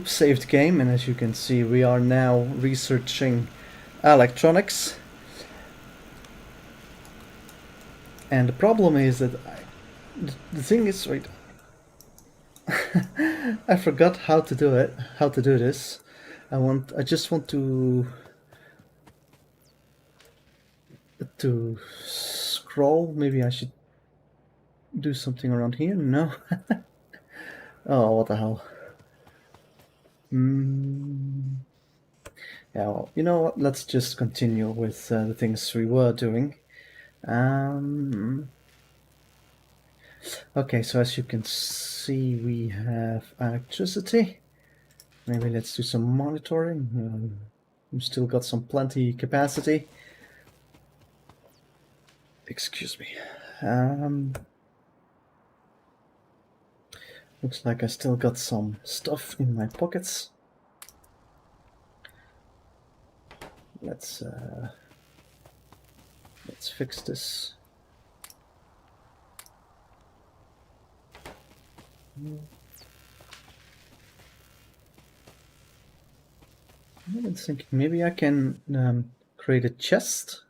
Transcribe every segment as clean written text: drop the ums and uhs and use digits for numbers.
Saved game, and as you can see, we are now researching electronics. And the problem is that the thing is, wait, I forgot how to do it. How to do this? I just want to scroll. Maybe I should do something around here. No. Oh, what the hell? Yeah, well, you know what? Let's just continue with the things we were doing. Okay, so as you can see, we have electricity. Maybe let's do some monitoring. We've still got some plenty capacity. Excuse me. Looks like I still got some stuff in my pockets. Let's fix this. I've been thinking maybe I can create a chest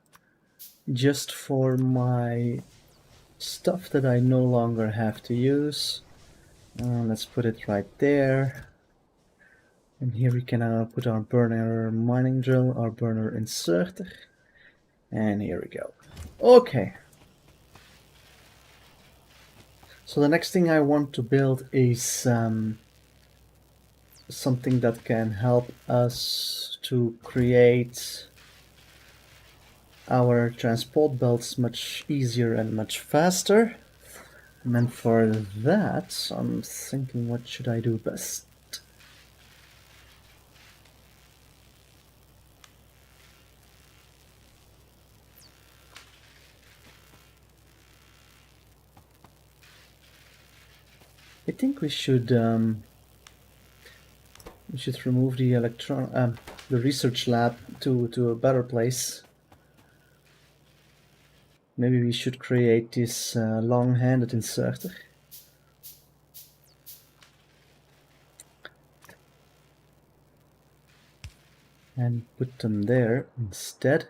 just for my stuff that I no longer have to use. Let's put it right there. And here we can put our burner mining drill, our burner inserter. And here we go. Okay. So the next thing I want to build is something that can help us to create our transport belts much easier and much faster. And then for that, I'm thinking, what should I do best? I think we should remove the research lab to a better place. Maybe we should create this long-handed inserter. And put them there instead.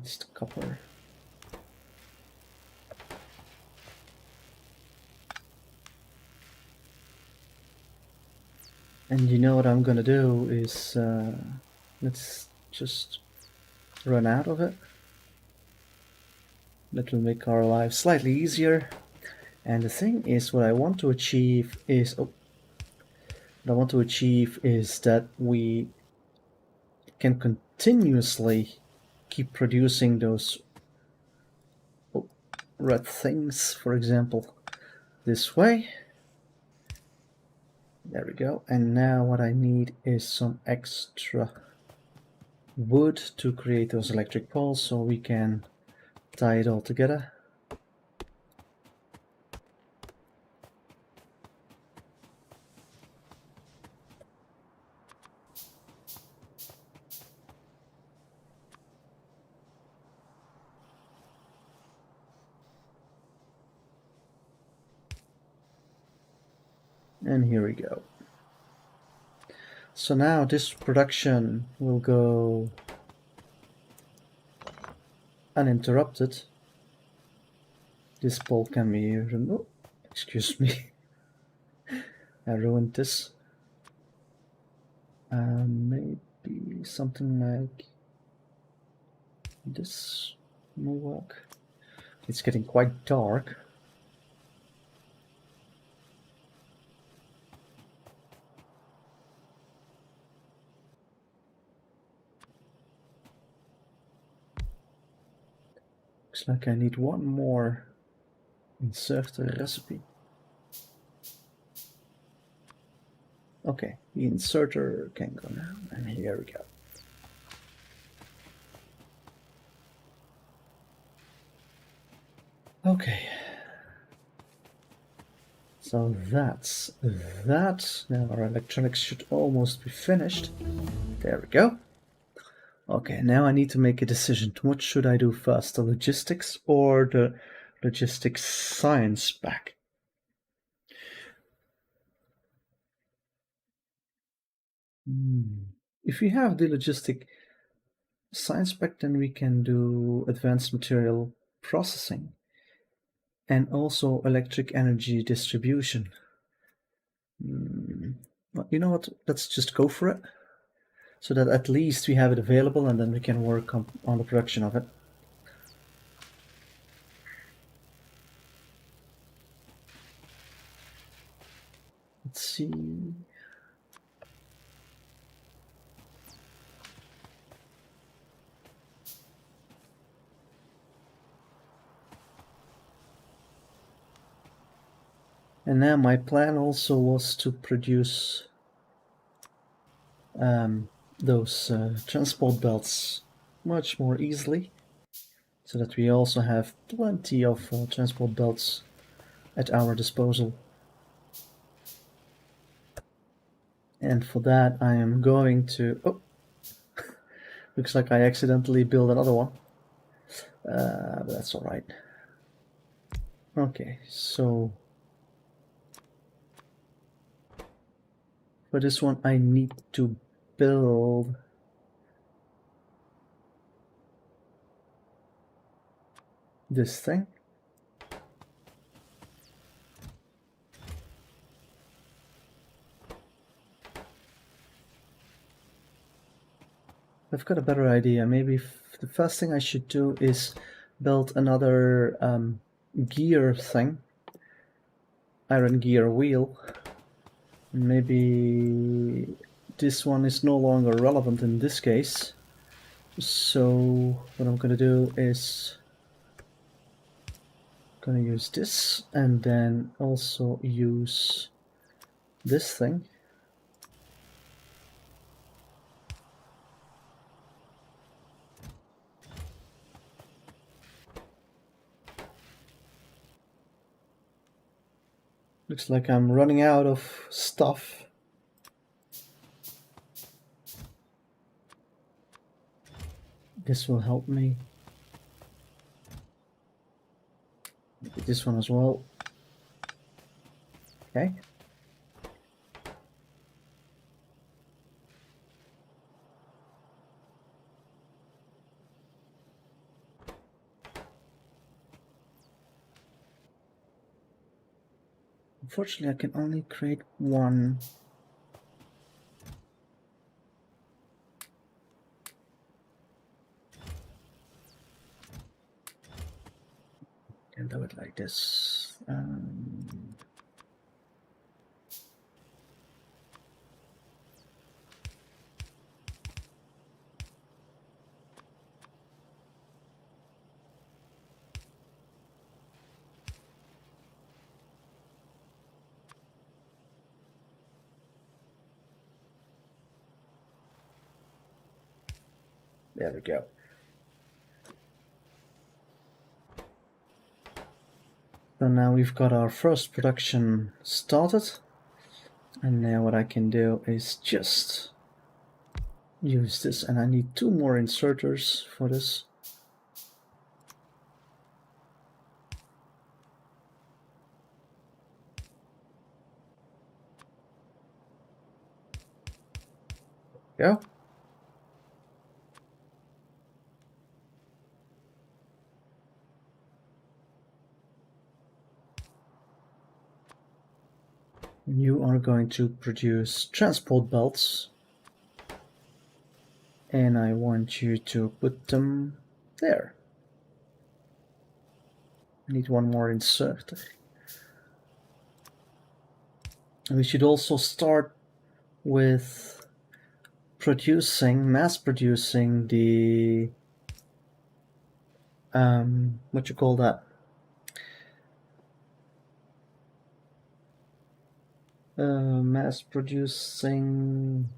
It's the copper. And you know what I'm gonna do is let's just run out of it. That will make our lives slightly easier. And the thing is, what I want to achieve is that we can continuously keep producing those red things, for example, this way. There we go. And now what I need is some extra wood to create those electric poles so we can tie it all together. And here we go. So now this production will go uninterrupted. This pole can be removed. Excuse me. I ruined this. Maybe something like this will work. It's getting quite dark. Looks like I need one more inserter recipe. Okay, the inserter can go now, and here we go. Okay. So that's that. Now our electronics should almost be finished. There we go. Okay, now I need to make a decision. What should I do first, the logistics or the logistics science back? If we have the logistic science back, then we can do advanced material processing and also electric energy distribution. Well, you know what? Let's just go for it, so that at least we have it available and then we can work on the production of it. Let's see. And now my plan also was to produce those transport belts much more easily, so that we also have plenty of transport belts at our disposal. And for that I am going to... Oh! Looks like I accidentally built another one. But that's alright. Okay, so... for this one I need to build this thing. I've got a better idea. Maybe the first thing I should do is build another gear thing. Iron gear wheel. Maybe this one is no longer relevant in this case. So what I'm gonna do is gonna use this and then also use this thing. Looks like I'm running out of stuff. This will help me. Maybe this one as well. Okay. Unfortunately, I can only create one. Can do it like this. There we go. So now we've got our first production started. And now what I can do is just use this, and I need 2 more inserters for this. Go. You are going to produce transport belts, and I want you to put them there. I need 1 more inserter. And we should also start with mass producing the what you call that? Mass producing.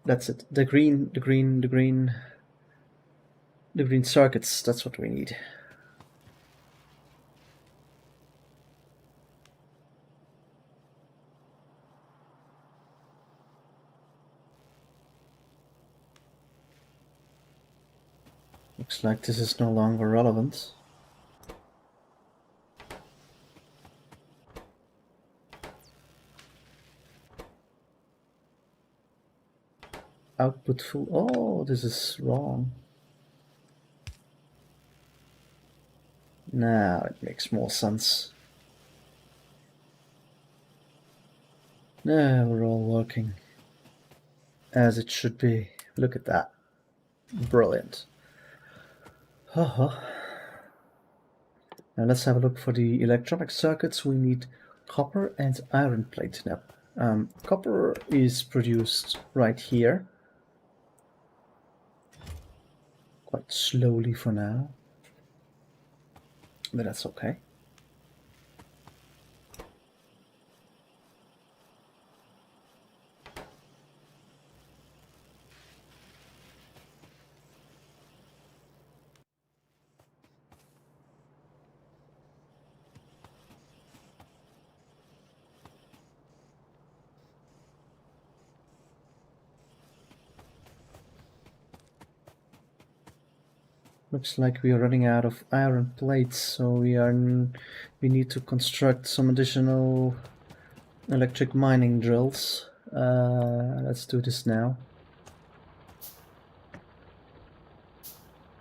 That's it. The green circuits. That's what we need. Looks like this is no longer relevant. Output full. Oh, this is wrong. Now it makes more sense. Now we're all working as it should be. Look at that. Brilliant. Haha. Now let's have a look for the electronic circuits. We need copper and iron plate now. Copper is produced right here. Quite slowly for now. But that's okay. Looks like we are running out of iron plates, so we need to construct some additional electric mining drills. Let's do this now.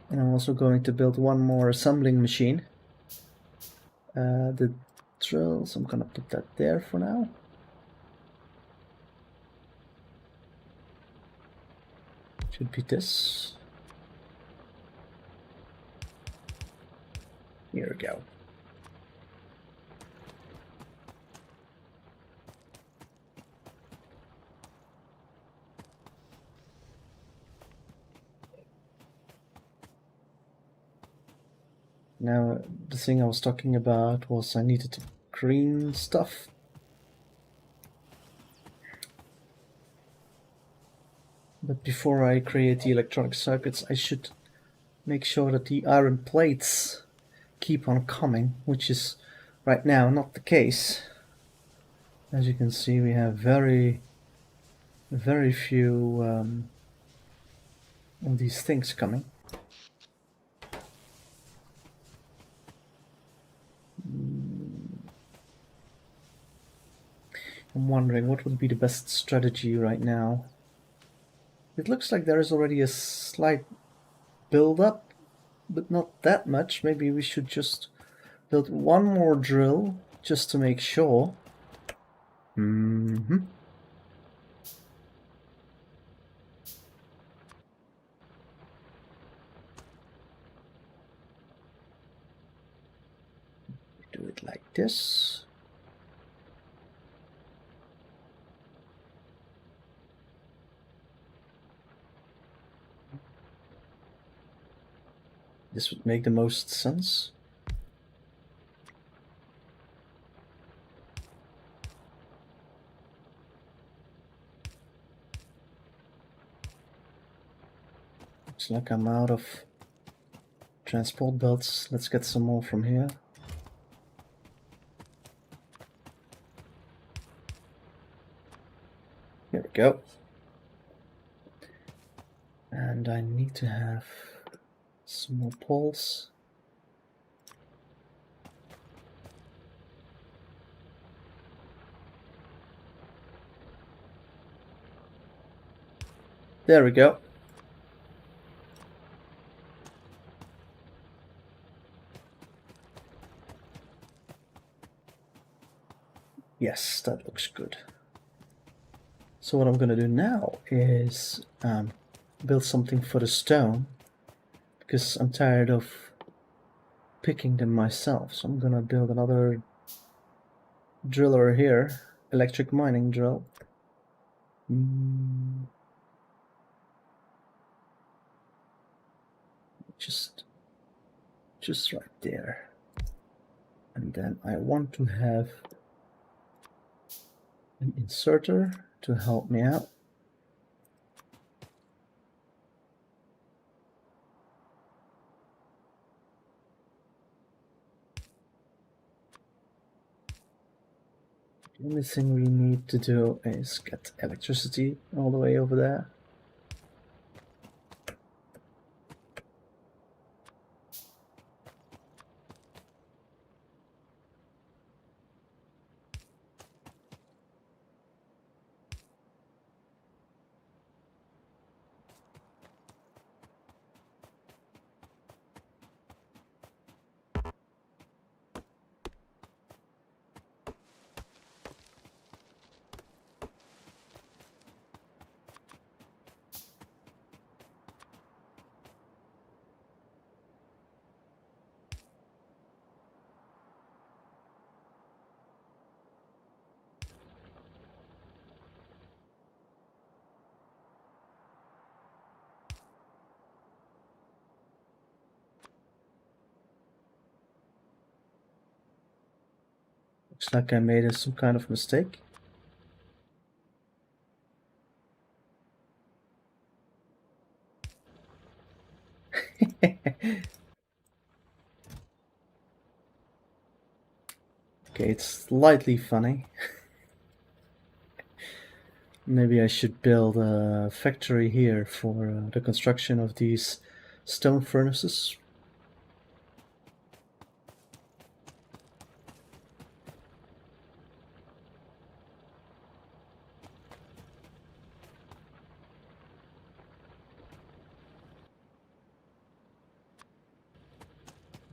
And I'm also going to build one more assembling machine. The drills, I'm gonna put that there for now. Should be this. Here we go. Now, the thing I was talking about was I needed green stuff. But before I create the electronic circuits, I should make sure that the iron plates keep on coming, which is right now not the case. As you can see, we have very few of these things coming. I'm wondering what would be the best strategy right now. It looks like there is already a slight build-up, but not that much. Maybe we should just build one more drill just to make sure. Do it like this. This would make the most sense. Looks like I'm out of transport belts. Let's get some more from here. Here we go. And I need to have some more poles. There we go. Yes, that looks good. So what I'm going to do now is build something for the stone, because I'm tired of picking them myself. So I'm going to build another driller here, electric mining drill. Just right there. And then I want to have an inserter to help me out. The only thing we need to do is get electricity all the way over there. Looks like I made some kind of mistake. Okay, it's slightly funny. Maybe I should build a factory here for the construction of these stone furnaces.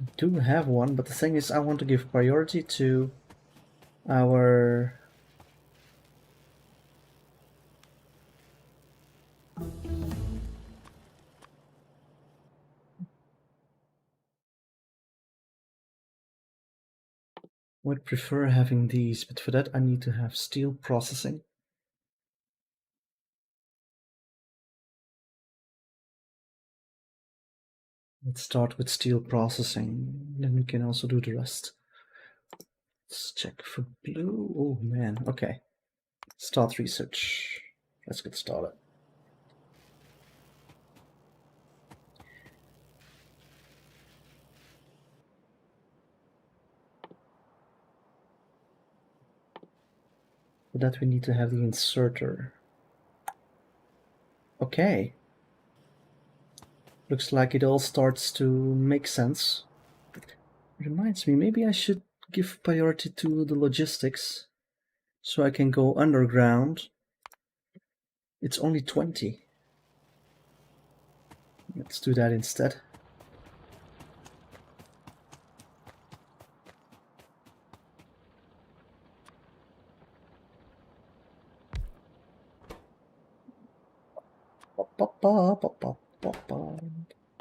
I do have one, but the thing is I want to give priority to our would prefer having these, but for that I need to have steel processing. Let's start with steel processing, then we can also do the rest. Let's check for blue. Oh man, okay. Start research. Let's get started. For that we need to have the inserter. Okay. Looks like it all starts to make sense. Reminds me, maybe I should give priority to the logistics so I can go underground. It's only 20. Let's do that instead.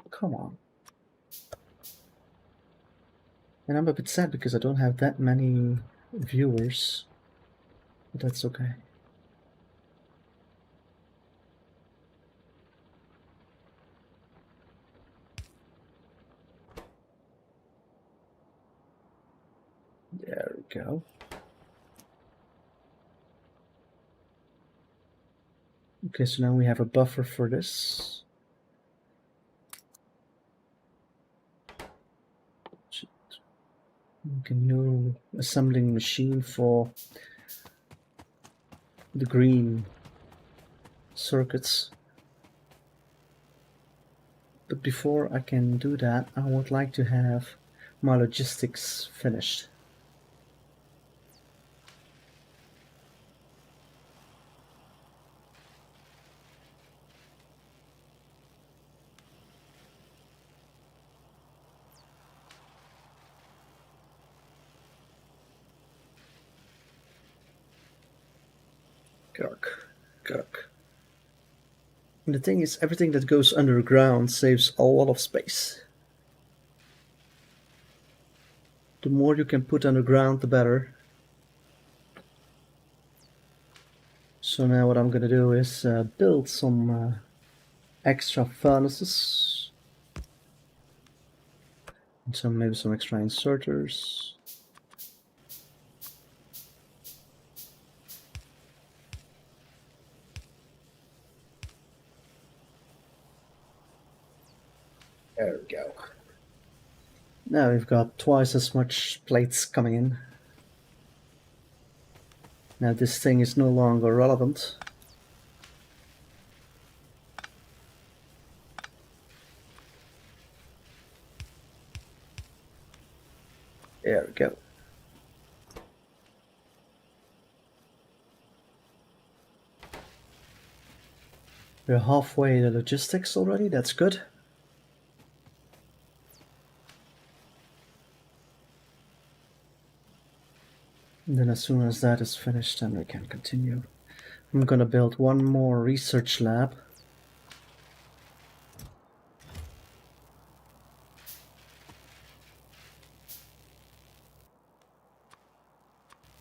Come on. And I'm a bit sad because I don't have that many viewers, but that's okay. There we go. Okay, so now we have a buffer for this. Make a new assembling machine for the green circuits. But before I can do that, I would like to have my logistics finished. Kirk. And the thing is, everything that goes underground saves a lot of space. The more you can put underground, the better. So now what I'm gonna do is build some extra furnaces. And maybe some extra inserters. There we go. Now we've got twice as much plates coming in. Now this thing is no longer relevant. There we go. We're halfway the logistics already, that's good. And then as soon as that is finished, then we can continue. I'm gonna build one more research lab.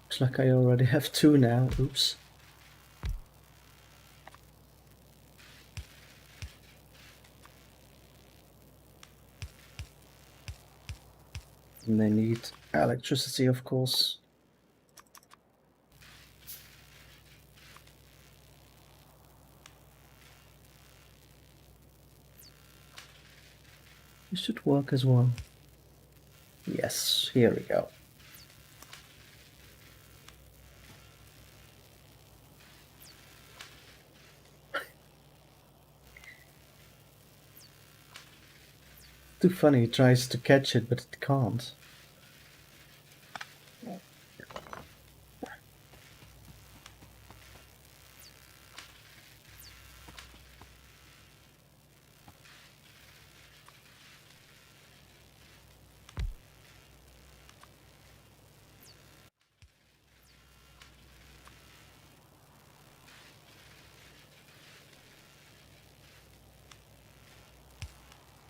Looks like I already have two now, oops. And they need electricity, of course. This should work as well. Yes, here we go. Too funny, it tries to catch it, but it can't.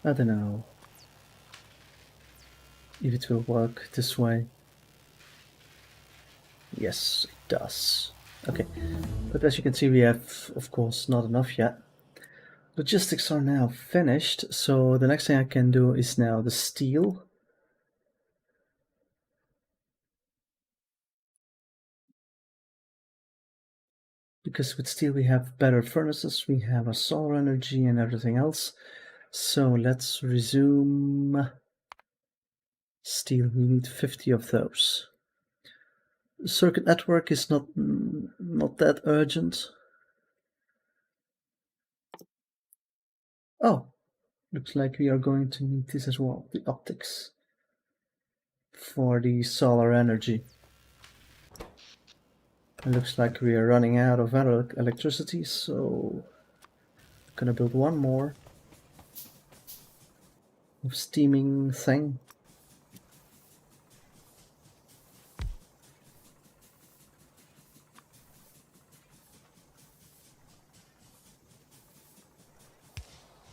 I don't know if it will work this way. Yes, it does. Okay, but as you can see, we have, of course, not enough yet. Logistics are now finished, so the next thing I can do is now the steel. Because with steel we have better furnaces, we have our solar energy and everything else. So let's resume steel. We need 50 of those. Circuit network is not that urgent. Oh, looks like we are going to need this as well, the optics for the solar energy. It looks like we are running out of electricity, so I'm gonna build one more steaming thing.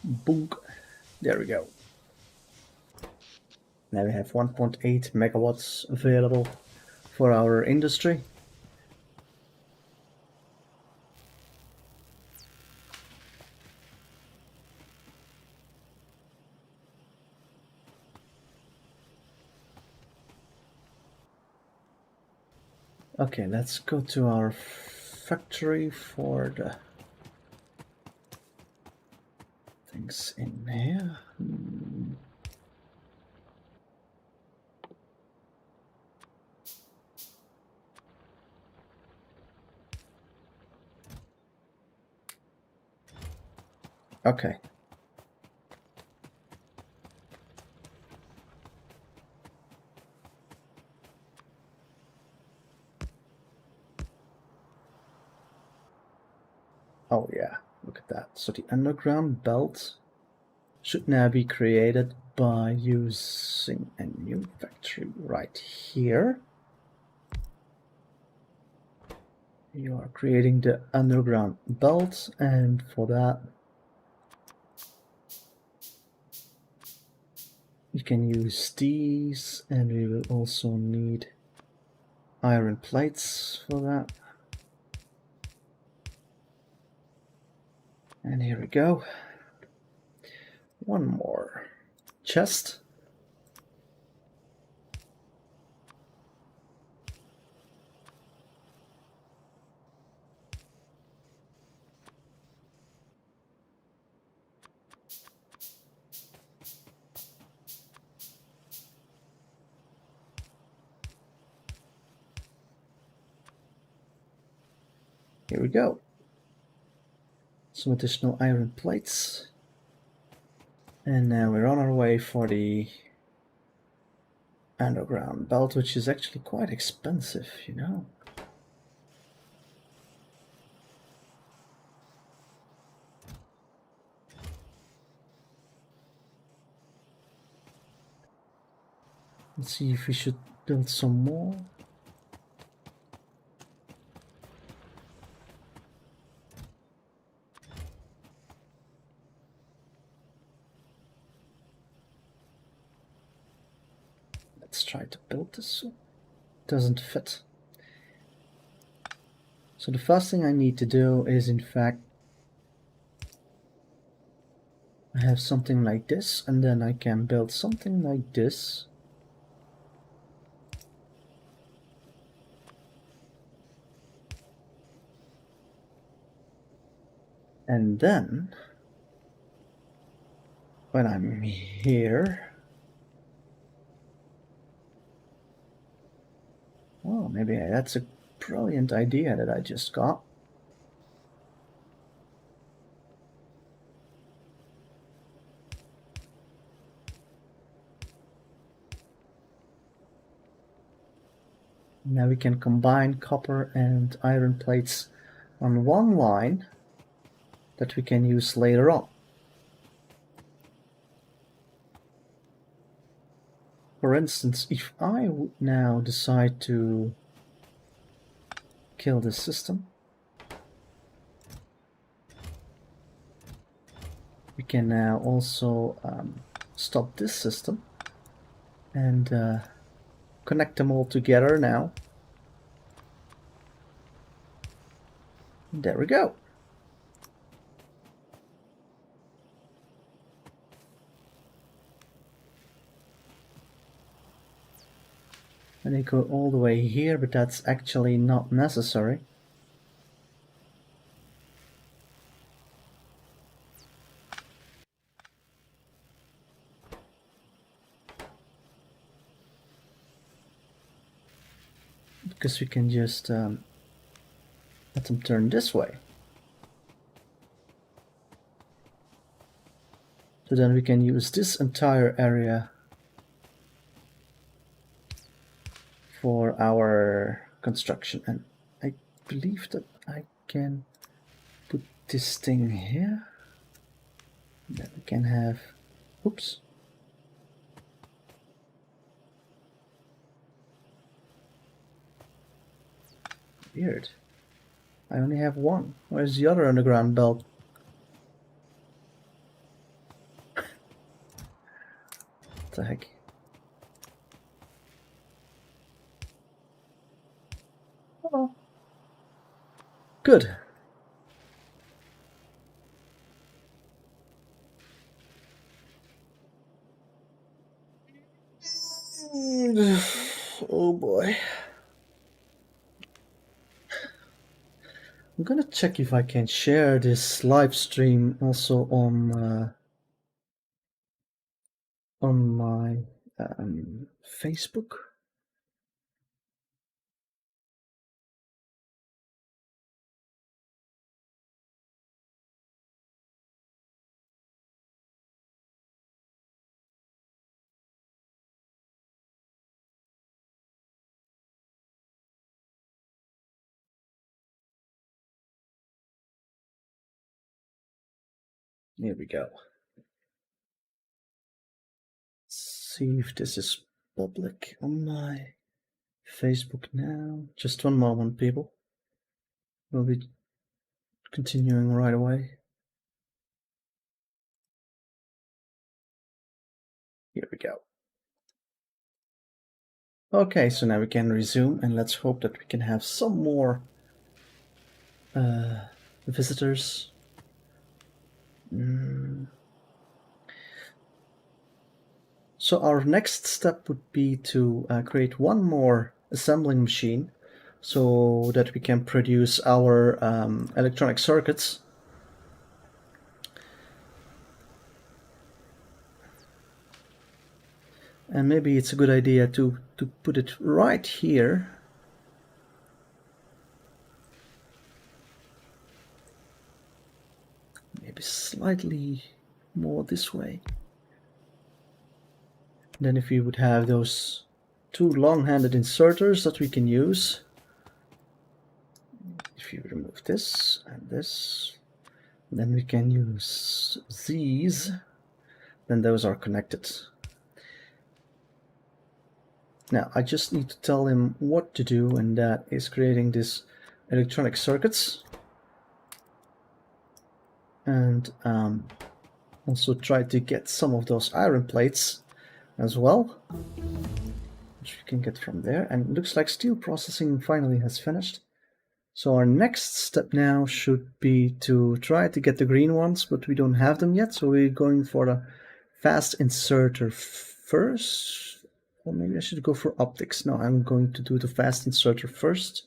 Boom. There we go. Now we have 1.8 megawatts available for our industry. Okay, let's go to our factory for the things in here. Okay. Oh yeah, look at that. So the underground belt should now be created by using a new factory right here. You are creating the underground belt, and for that you can use these, and we will also need iron plates for that. And here we go. One more chest. Here we go. Some additional iron plates. And now we're on our way for the underground belt, which is actually quite expensive, you know. Let's see if we should build some more. Let's try to build this. Doesn't fit. So the first thing I need to do is, in fact, I have something like this, and then I can build something like this. And then when I'm here. Oh, maybe that's a brilliant idea that I just got. Now we can combine copper and iron plates on one line that we can use later on. For instance, if I would now decide to kill this system, we can now also stop this system and connect them all together now. And there we go. And they go all the way here, but that's actually not necessary. Because we can just let them turn this way. So then we can use this entire area for our construction. And I believe that I can put this thing here. Then we can have, oops. Weird. I only have one. Where's the other underground belt? What the heck? Oh. Good. Oh boy. I'm gonna check if I can share this live stream also on my Facebook. Here we go. See if this is public on my Facebook now. Just one moment, people. We'll be continuing right away. Here we go. Okay, so now we can resume, and let's hope that we can have some more visitors. So our next step would be to create one more assembling machine so that we can produce our electronic circuits. And maybe it's a good idea to put it right here. Maybe slightly more this way. Then if we would have those two long-handed inserters that we can use. If you remove this and this, then we can use these. Then those are connected. Now I just need to tell him what to do, and that is creating this electronic circuits. And also try to get some of those iron plates as well, which we can get from there. And it looks like steel processing finally has finished. So our next step now should be to try to get the green ones, but we don't have them yet. So we're going for the fast inserter first. Or maybe I should go for optics. No, I'm going to do the fast inserter first.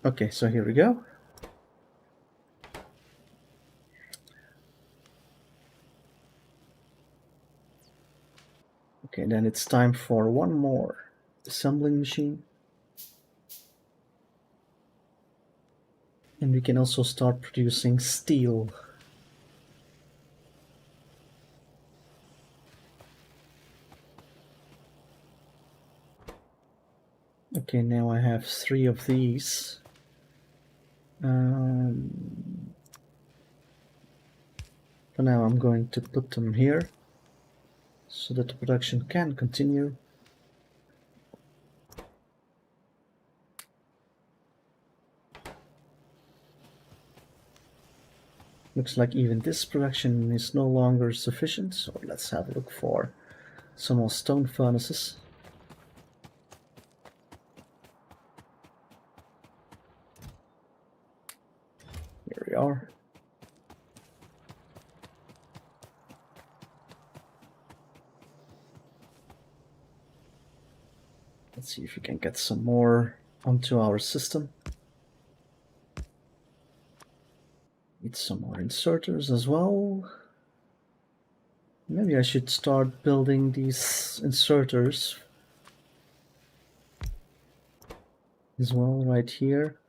Okay, so here we go. Okay, then it's time for one more assembling machine. And we can also start producing steel. Okay, now I have 3 of these. For now I'm going to put them here so that the production can continue. Looks like even this production is no longer sufficient, so let's have a look for some more stone furnaces. Here we are. Let's see if we can get some more onto our system. Need some more inserters as well. Maybe I should start building these inserters as well right here.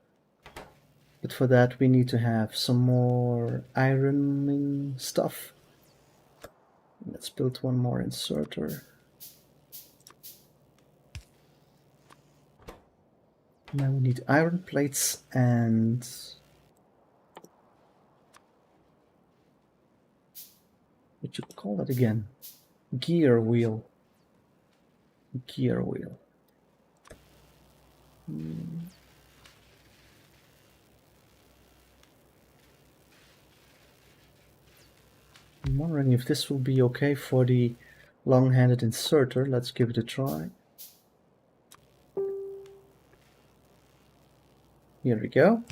But for that we need to have some more ironing stuff. Let's build one more inserter. Now we need iron plates and what you call that again? Gear wheel. Gear wheel. I'm wondering if this will be okay for the long-handed inserter. Let's give it a try. Here we go.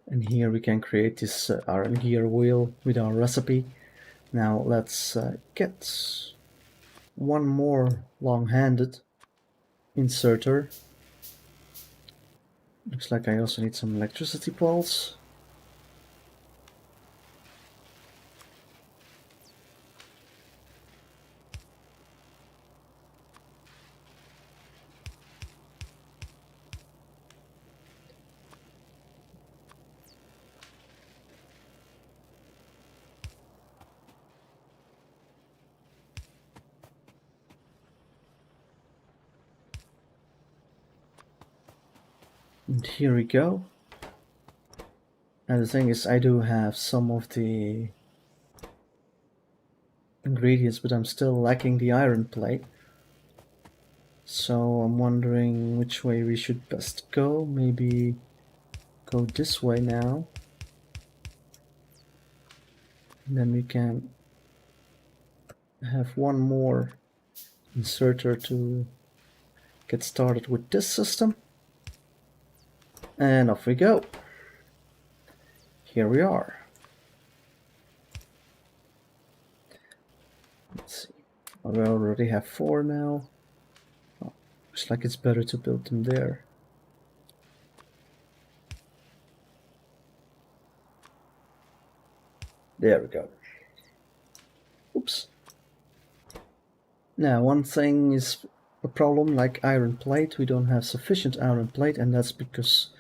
And here we can create this iron gear wheel with our recipe. Now let's get one more long-handed inserter. Looks like I also need some electricity poles. And here we go. And the thing is, I do have some of the ingredients, but I'm still lacking the iron plate. So I'm wondering which way we should best go. Maybe go this way now. And then we can have one more inserter to get started with this system. And off we go. Here we are. Let's see. We already have 4 now. Oh, looks like it's better to build them there. There we go. Oops. Now, one thing is a problem like iron plate. We don't have sufficient iron plate, and that's because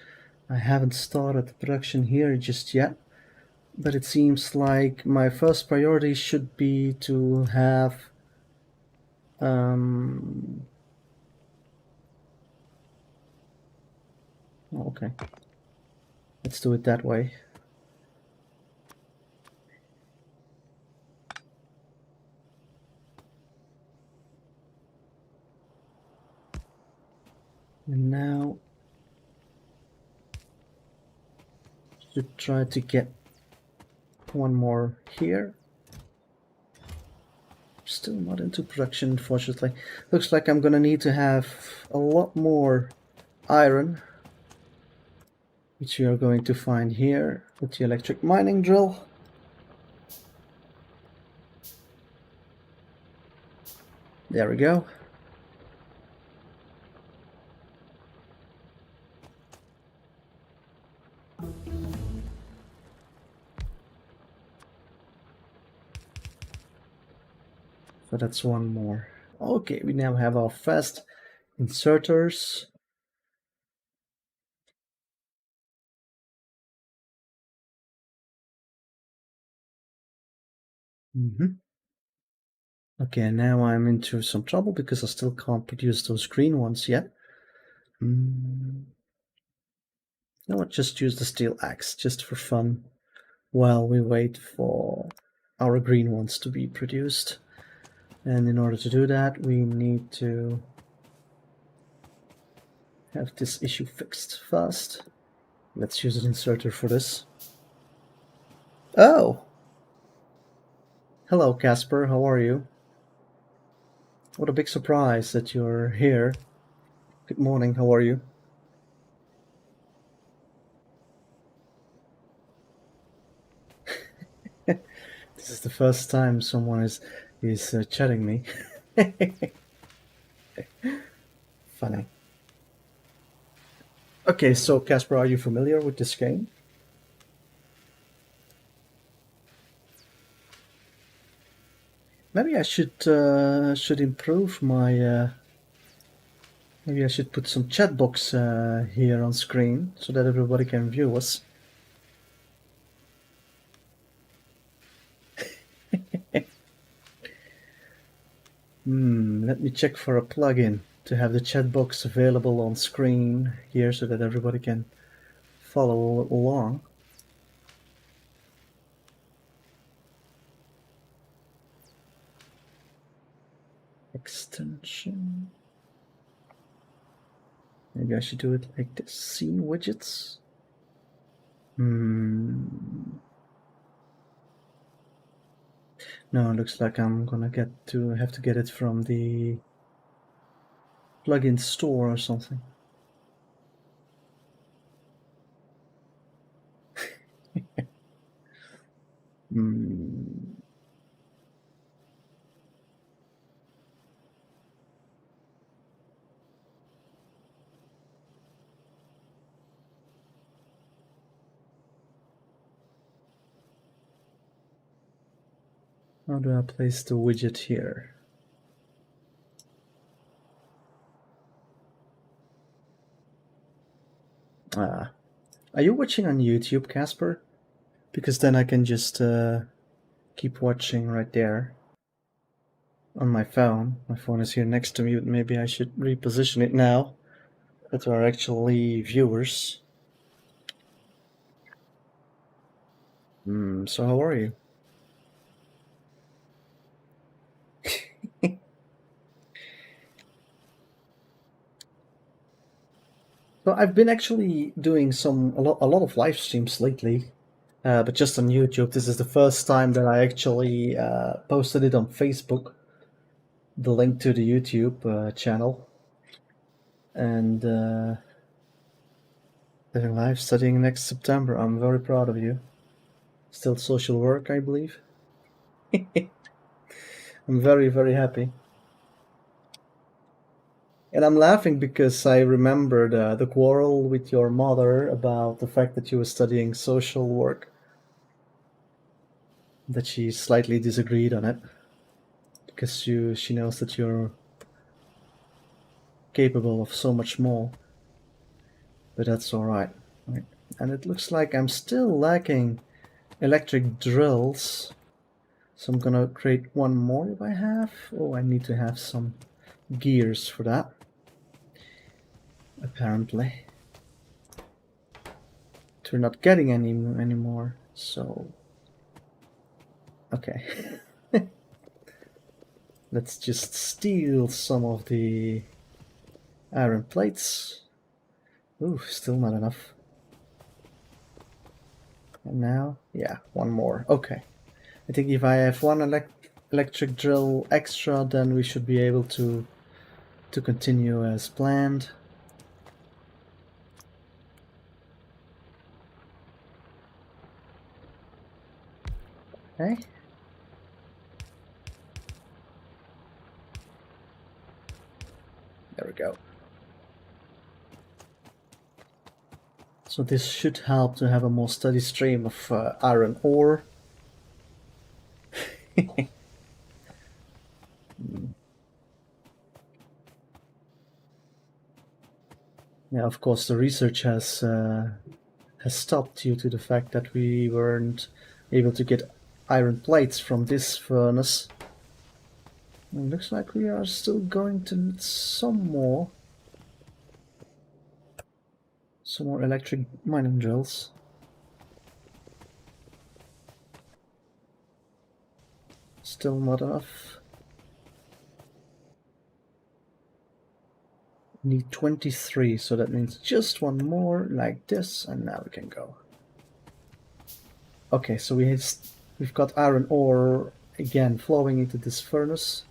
I haven't started the production here just yet. But it seems like my first priority should be to have okay, let's do it that way. And now should try to get one more here. Still not into production, unfortunately. Looks like I'm gonna need to have a lot more iron, which we are going to find here with the electric mining drill. There we go. So that's one more. Okay, we now have our fast inserters. Okay, now I'm into some trouble because I still can't produce those green ones yet. You know what, just use the steel axe, just for fun, while we wait for our green ones to be produced. And in order to do that, we need to have this issue fixed first. Let's use an inserter for this. Oh! Hello, Casper, how are you? What a big surprise that you're here. Good morning, how are you? This is the first time someone is chatting me. Funny. Okay, so Casper, are you familiar with this game? Maybe I should improve my. Maybe I should put some chat box here on screen so that everybody can view us. Let me check for a plugin to have the chat box available on screen here so that everybody can follow along. Extension. Maybe I should do it like this. Scene widgets. No, it looks like I'm gonna have to get it from the plugin store or something. How do I place the widget here? Are you watching on YouTube, Casper? Because then I can just keep watching right there on my phone. My phone is here next to me, but maybe I should reposition it now that we're actually viewers. So how are you? So I've been actually doing a lot of live streams lately, but just on YouTube. This is the first time that I actually posted it on Facebook, the link to the YouTube channel, and living life, studying next September. I'm very proud of you. Still social work, I believe. I'm very, very happy. And I'm laughing because I remembered the quarrel with your mother about the fact that you were studying social work, that she slightly disagreed on it because she knows that you're capable of so much more. But that's all right. Right. And it looks like I'm still lacking electric drills. So I'm gonna create one more if I have. Oh, I need to have some gears for that. Apparently. We're not getting any anymore, so... Okay. Let's just steal some of the iron plates. Ooh, still not enough. And now, yeah, one more. Okay. I think if I have one electric drill extra, then we should be able to continue as planned. Okay. There we go. So this should help to have a more steady stream of iron ore. Yeah, of course, the research has stopped due to the fact that we weren't able to get iron plates from this furnace. It looks like we are still going to need some more electric mining drills. Still not enough. Need 23, so that means just one more like this, and now we can go. Okay, so we've got iron ore again flowing into this furnace.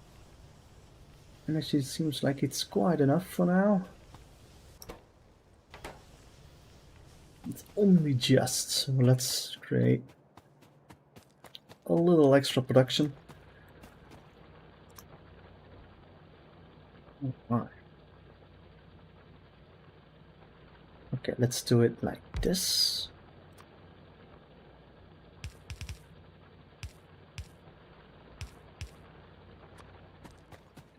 And actually it seems like it's quite enough for now. It's only just, so let's create a little extra production. Alright. Okay, let's do it like this.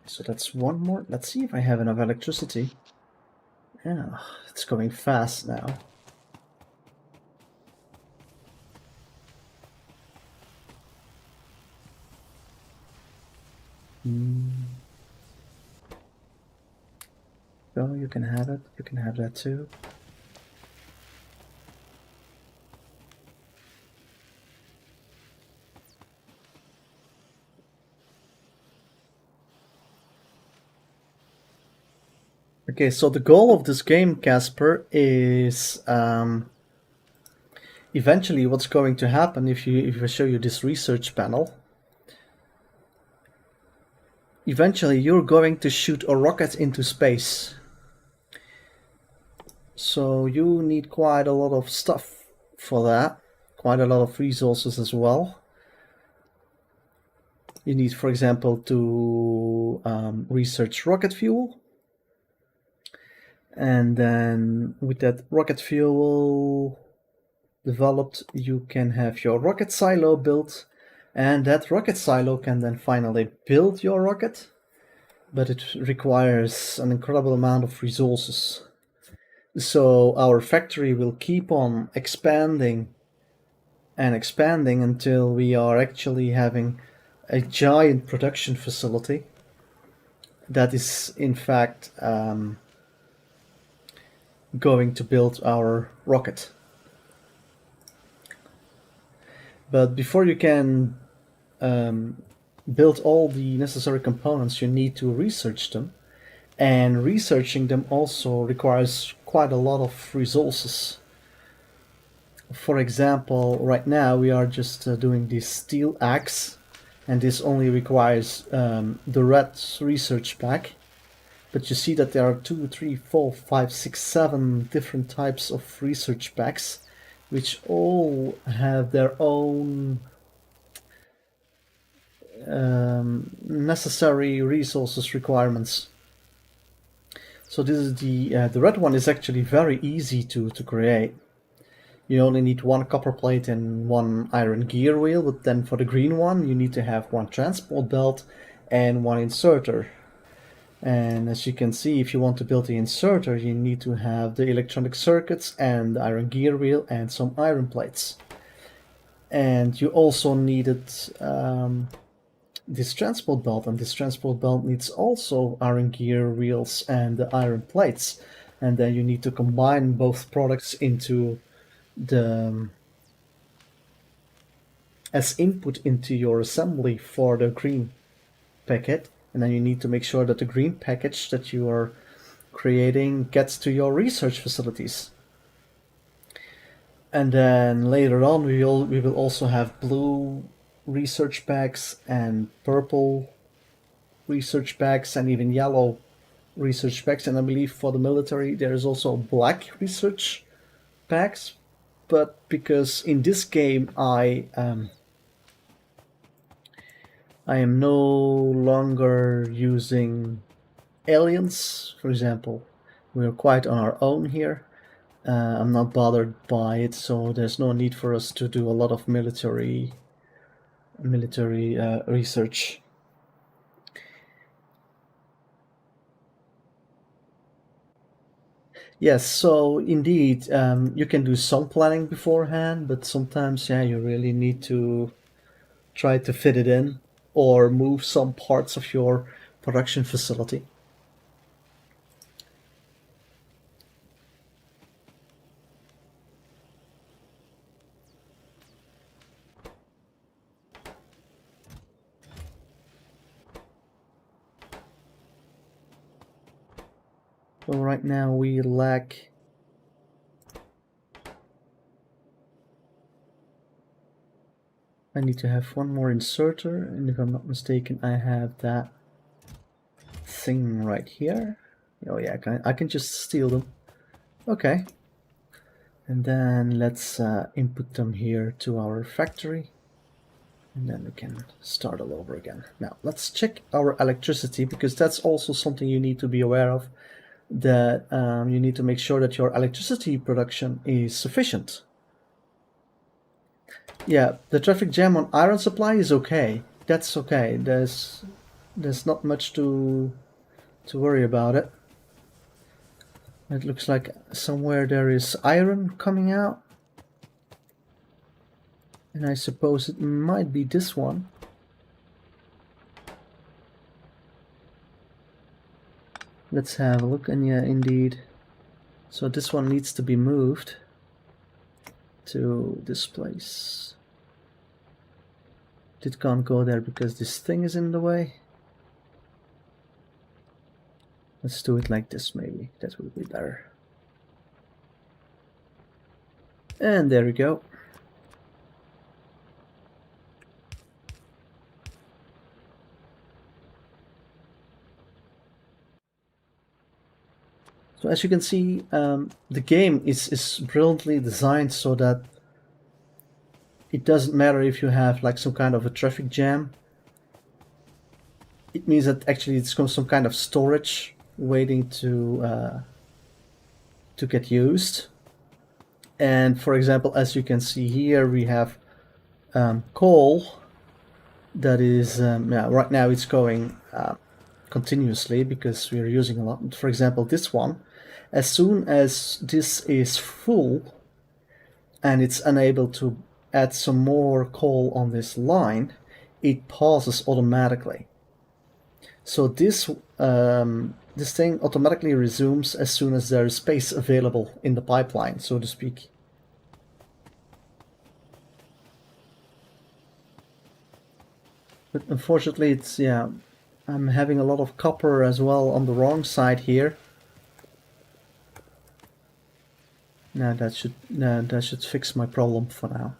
So that's one more. Let's see if I have enough electricity. Yeah, it's going fast now. So you can have it. You can have that too. Okay, so the goal of this game, Casper, is eventually what's going to happen if I show you this research panel. Eventually, you're going to shoot a rocket into space. So you need quite a lot of stuff for that, quite a lot of resources as well. You need, for example, to research rocket fuel. And then with that rocket fuel developed, you can have your rocket silo built. And that rocket silo can then finally build your rocket. But it requires an incredible amount of resources. So our factory will keep on expanding and expanding until we are actually having a giant production facility that is in fact going to build our rocket. But before you can build all the necessary components, you need to research them, and researching them also requires quite a lot of resources. For example, right now we are just doing this steel axe, and this only requires the red research pack. But you see that there are 2, 3, 4, 5, 6, 7 different types of research packs, which all have their own necessary resources requirements. So this is the red one is actually very easy to create. You only need one copper plate and one iron gear wheel, but then for the green one you need to have one transport belt and one inserter. And as you can see, if you want to build the inserter, you need to have the electronic circuits and the iron gear wheel and some iron plates. And you also needed this transport belt, and this transport belt needs also iron gear wheels and the iron plates. And then you need to combine both products into the as input into your assembly for the green packet. And then you need to make sure that the green package that you are creating gets to your research facilities. And then later on we will also have blue research packs and purple research packs and even yellow research packs, and I believe for the military there is also black research packs. But because in this game I am no longer using aliens, for example, we are quite on our own here. I'm not bothered by it, so there's no need for us to do a lot of military research. Yes, so indeed, you can do some planning beforehand, but sometimes, yeah, you really need to try to fit it in or move some parts of your production facility. So right now we lack. I need to have one more inserter, and if I'm not mistaken, I have that thing right here. Oh yeah, I can just steal them. Okay. And then let's input them here to our factory. And then we can start all over again. Now, let's check our electricity, because that's also something you need to be aware of, that you need to make sure that your electricity production is sufficient. Yeah, the traffic jam on iron supply is okay. That's okay. There's not much to worry about it. It looks like somewhere there is iron coming out. And I suppose it might be this one. Let's have a look, and yeah, indeed. So this one needs to be moved to this place. It can't go there because this thing is in the way. Let's do it like this, maybe. That will be better. And there we go. So as you can see, the game is brilliantly designed so that it doesn't matter if you have like some kind of a traffic jam. It means that actually it's got some kind of storage waiting to get used. And for example, as you can see here, we have coal that is, yeah, right now it's going continuously because we're using a lot. For example, this one, as soon as this is full and it's unable to add some more coal on this line, it pauses automatically. So this thing automatically resumes as soon as there is space available in the pipeline, so to speak. But unfortunately, it's, yeah, I'm having a lot of copper as well on the wrong side here. Now that should fix my problem for now.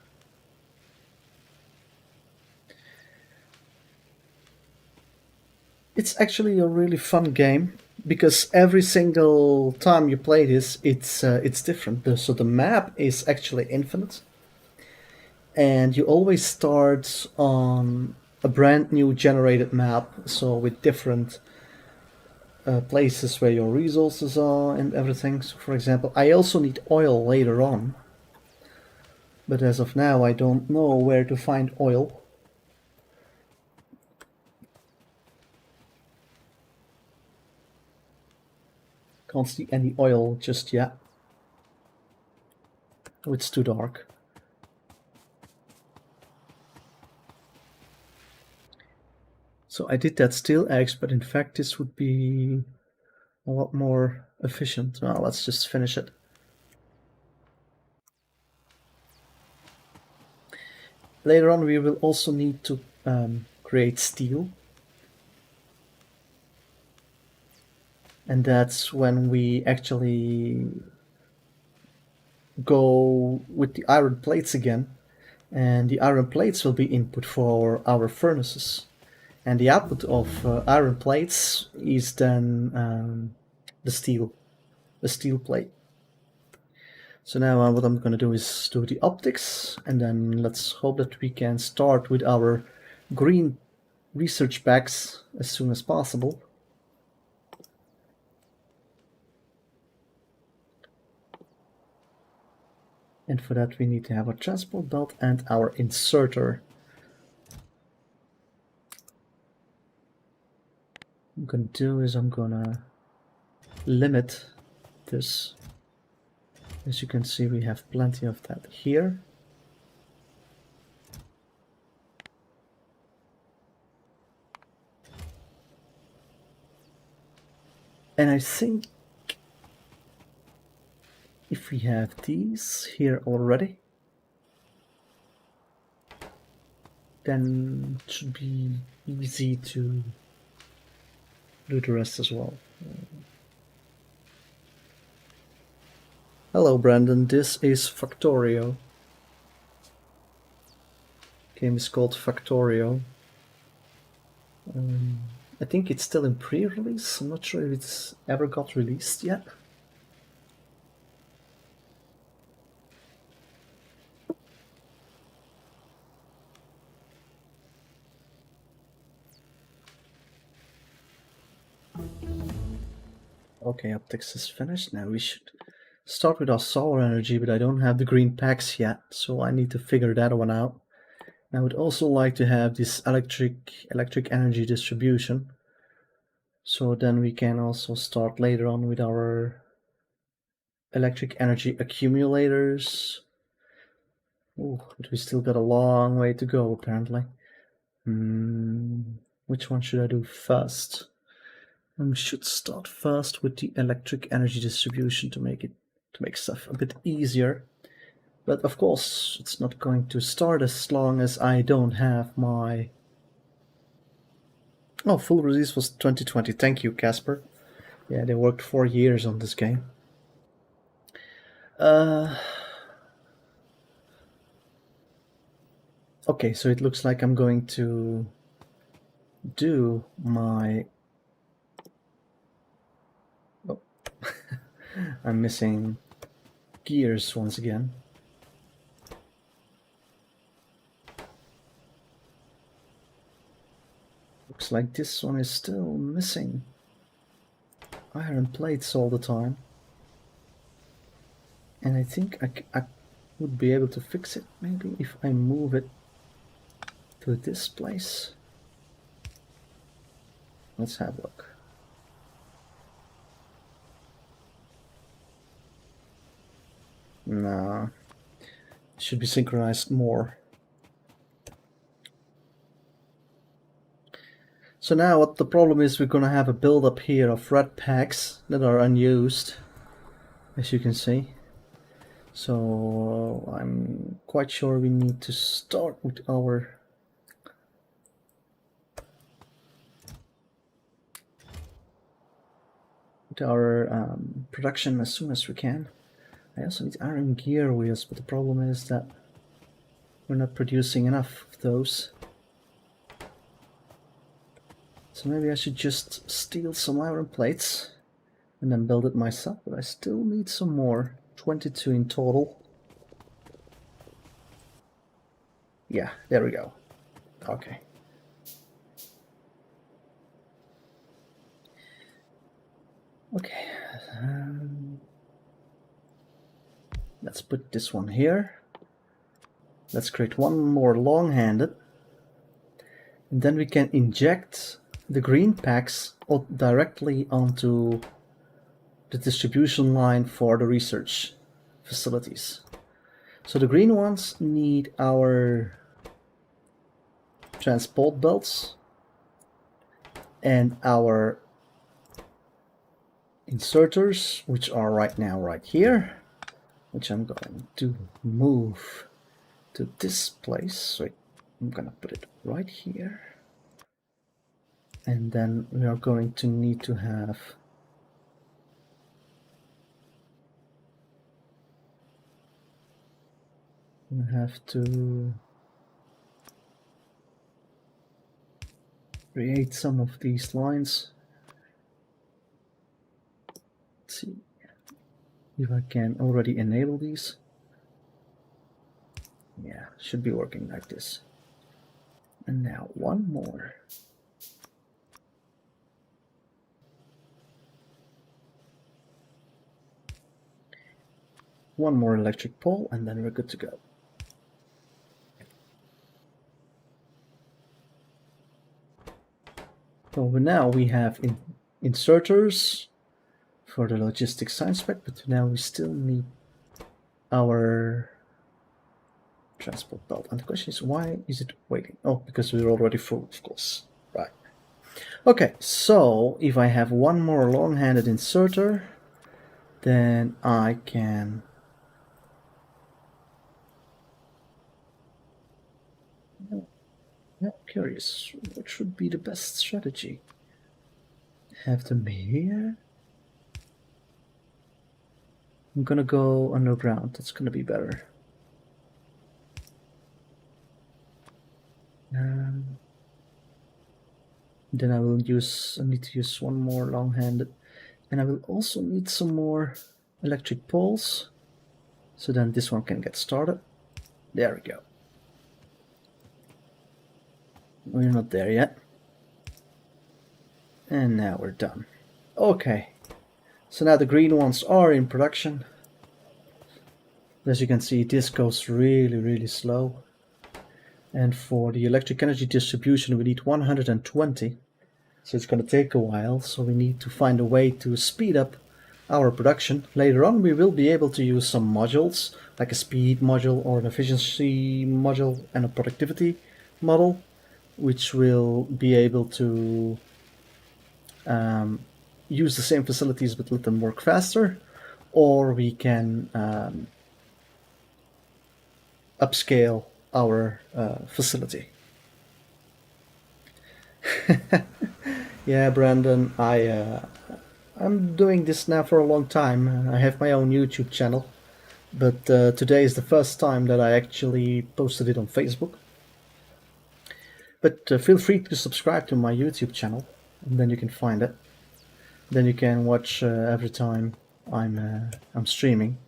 It's actually a really fun game because every single time you play this, it's different. So the map is actually infinite, and you always start on a brand new generated map. So with different places where your resources are and everything. So for example, I also need oil later on, but as of now, I don't know where to find oil. Can't see any oil just yet. Oh, it's too dark. So I did that steel axe, but in fact this would be a lot more efficient. Well, let's just finish it. Later on we will also need to create steel. And that's when we actually go with the iron plates again. And the iron plates will be input for our furnaces. And the output of iron plates is then the steel plate. So now what I'm going to do is do the optics, and then let's hope that we can start with our green research packs as soon as possible. And for that we need to have our transport belt and our inserter. What I'm going to do is I'm going to limit this As you can see, we have plenty of that here. And I think if we have these here already, then it should be easy to do the rest as well. Hello Brandon, this is Factorio. Game is called Factorio. I think it's still in pre-release. I'm not sure if it's ever got released yet. Okay, optics is finished. Now we should start with our solar energy, but I don't have the green packs yet, so I need to figure that one out. I would also like to have this electric energy distribution, so then we can also start later on with our electric energy accumulators. Oh, but we still got a long way to go apparently. Which one should I do first? We should start first with the electric energy distribution to make stuff a bit easier. But of course, it's not going to start as long as I don't have my... Oh, full release was 2020. Thank you, Casper. Yeah, they worked 4 years on this game. Okay, so it looks like I'm going to do my... Oh, I'm missing gears once again. Looks like this one is still missing iron plates all the time. And I think I would be able to fix it maybe if I move it to this place. Let's have a look. Nah, it should be synchronized more. So now what the problem is, we're gonna have a build-up here of red packs that are unused, as you can see. So I'm quite sure we need to start with our production as soon as we can. I also need iron gear wheels, but the problem is that we're not producing enough of those. So maybe I should just steal some iron plates and then build it myself, but I still need some more. 22 in total. Yeah, there we go. Okay. Okay. Let's put this one here. Let's create one more long-handed. And then we can inject the green packs directly onto the distribution line for the research facilities. So the green ones need our transport belts and our inserters, which are right now right here, which I'm going to move to this place. So I'm gonna put it right here. And then we are going to need to have to create some of these lines. Let's see if I can already enable these. Yeah, should be working like this. And now one more. One more electric pole, and then we're good to go. So now we have inserters for the logistics science spec, but now we still need our transport belt. And the question is, why is it waiting? Oh, because we're already full, of course. Right. Okay, so if I have one more long-handed inserter, then I can... Yeah, curious. What should be the best strategy? Have them here? I'm gonna go underground. That's gonna be better. Then I will use... I need to use one more long-handed. And I will also need some more electric poles. So then this one can get started. There we go. We're not there yet. And now we're done. Okay. So now the green ones are in production. As you can see, this goes really, really slow. And for the electric energy distribution, we need 120. So it's going to take a while. So we need to find a way to speed up our production. Later on, we will be able to use some modules, like a speed module or an efficiency module and a productivity model, which will be able to use the same facilities but let them work faster, or we can upscale our facility. Yeah, Brandon, I'm doing this now for a long time. I have my own YouTube channel, but today is the first time that I actually posted it on Facebook. But feel free to subscribe to my YouTube channel, and then you can find it. Then you can watch every time I'm streaming.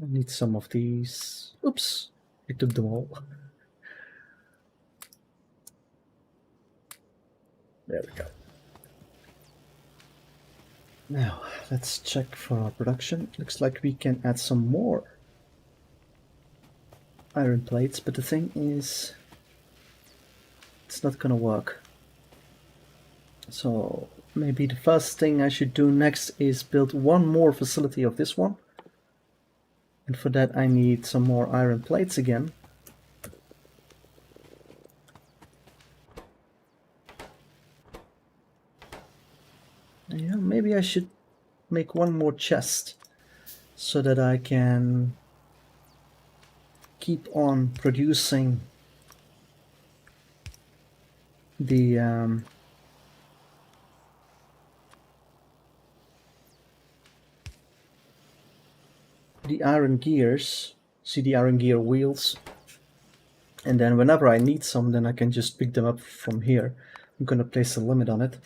I need some of these. Oops, I took them all. There we go. Now, let's check for our production. Looks like we can add some more iron plates, but the thing is, it's not gonna work. So maybe the first thing I should do next is build one more facility of this one. And for that I need some more iron plates again. Yeah, maybe I should make one more chest so that I can keep on producing the iron gears. See the iron gear wheels, and then whenever I need some, then I can just pick them up from here. I'm gonna place a limit on it.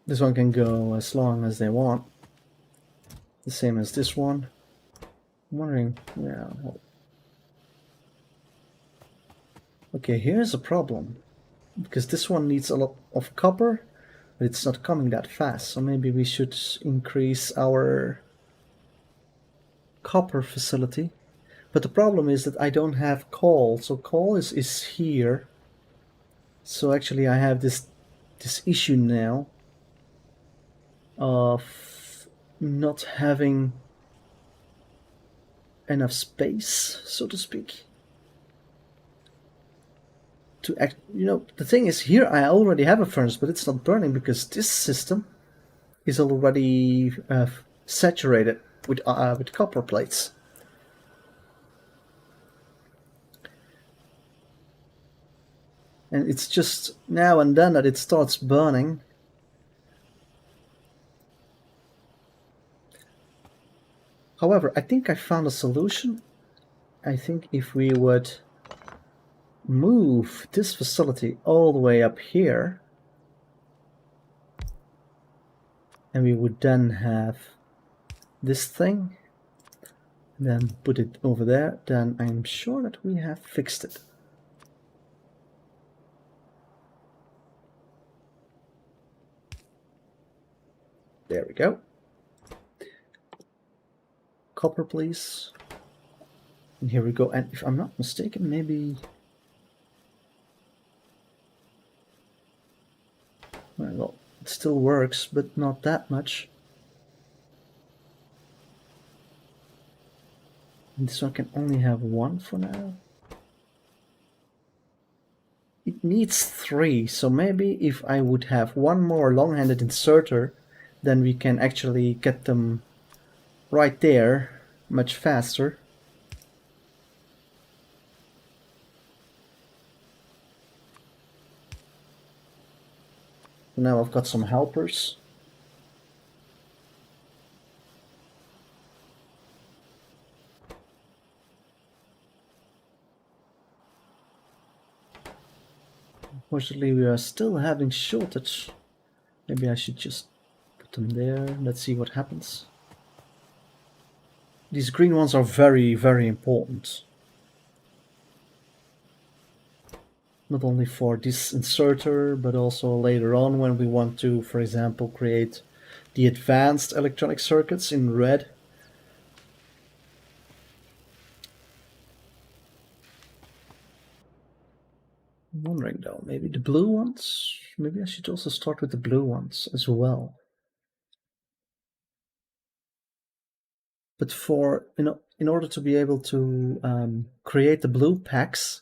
This one can go as long as they want, the same as this one. I'm wondering, yeah. Okay, here's a problem, because this one needs a lot of copper, but it's not coming that fast, so maybe we should increase our copper facility. But the problem is that I don't have coal, so coal is here. So actually I have this issue now of not having enough space, so to speak, to act. You know, the thing is, here I already have a furnace, but it's not burning because this system is already saturated with copper plates. And it's just now and then that it starts burning. However, I think I found a solution. I think if we would move this facility all the way up here, and we would then have this thing, then put it over there, then I'm sure that we have fixed it. There we go. Copper, please. And here we go. And if I'm not mistaken, maybe... Well, it still works, but not that much. And this one can only have one for now. It needs 3, so maybe if I would have one more long-handed inserter, then we can actually get them right there much faster. Now I've got some helpers. Unfortunately, we are still having shortage. Maybe I should just put them there. Let's see what happens. These green ones are very, very important. Not only for this inserter, but also later on when we want to, for example, create the advanced electronic circuits in red. I'm wondering though, maybe the blue ones? Maybe I should also start with the blue ones as well. But for, in order to be able to create the blue packs,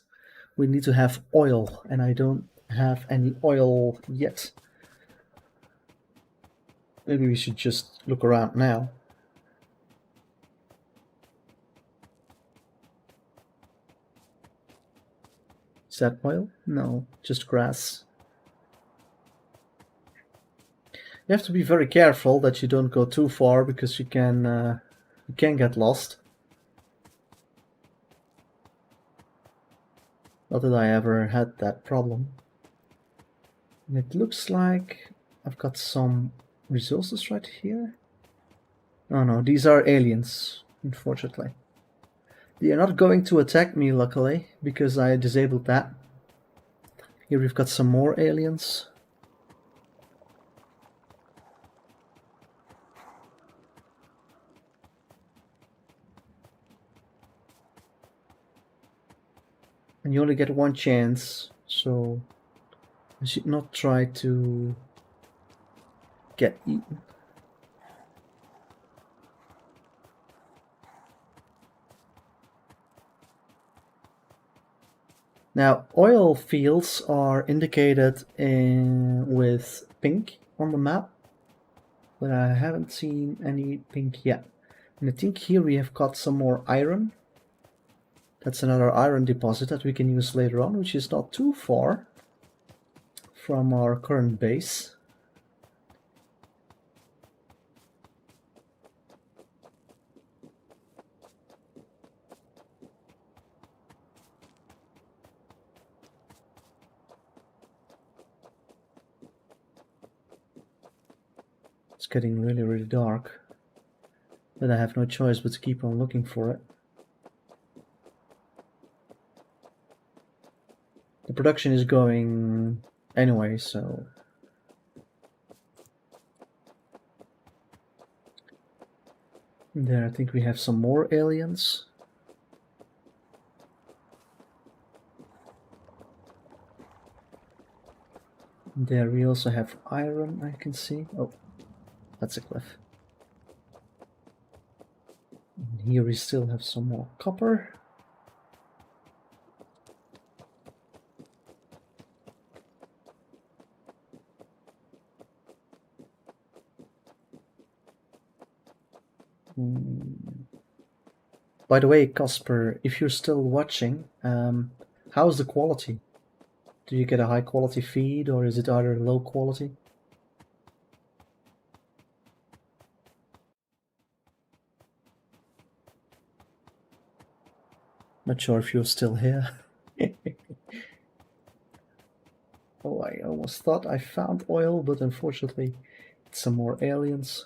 we need to have oil, and I don't have any oil yet. Maybe we should just look around now. Is that oil? No, just grass. You have to be very careful that you don't go too far, because you can get lost. Not that I ever had that problem. And it looks like I've got some resources right here. Oh no, these are aliens, unfortunately. They are not going to attack me, luckily, because I disabled that. Here we've got some more aliens. And you only get one chance, so I should not try to get eaten. Now, oil fields are indicated with pink on the map, but I haven't seen any pink yet. And I think here we have got some more iron. That's another iron deposit that we can use later on, which is not too far from our current base. It's getting really, really dark, but I have no choice but to keep on looking for it. The production is going anyway, so... There, I think we have some more aliens. There we also have iron, I can see. Oh, that's a cliff. And here we still have some more copper. By the way, Casper, if you're still watching, how's the quality? Do you get a high quality feed, or is it either low quality? Not sure if you're still here. Oh, I almost thought I found oil, but unfortunately it's some more aliens.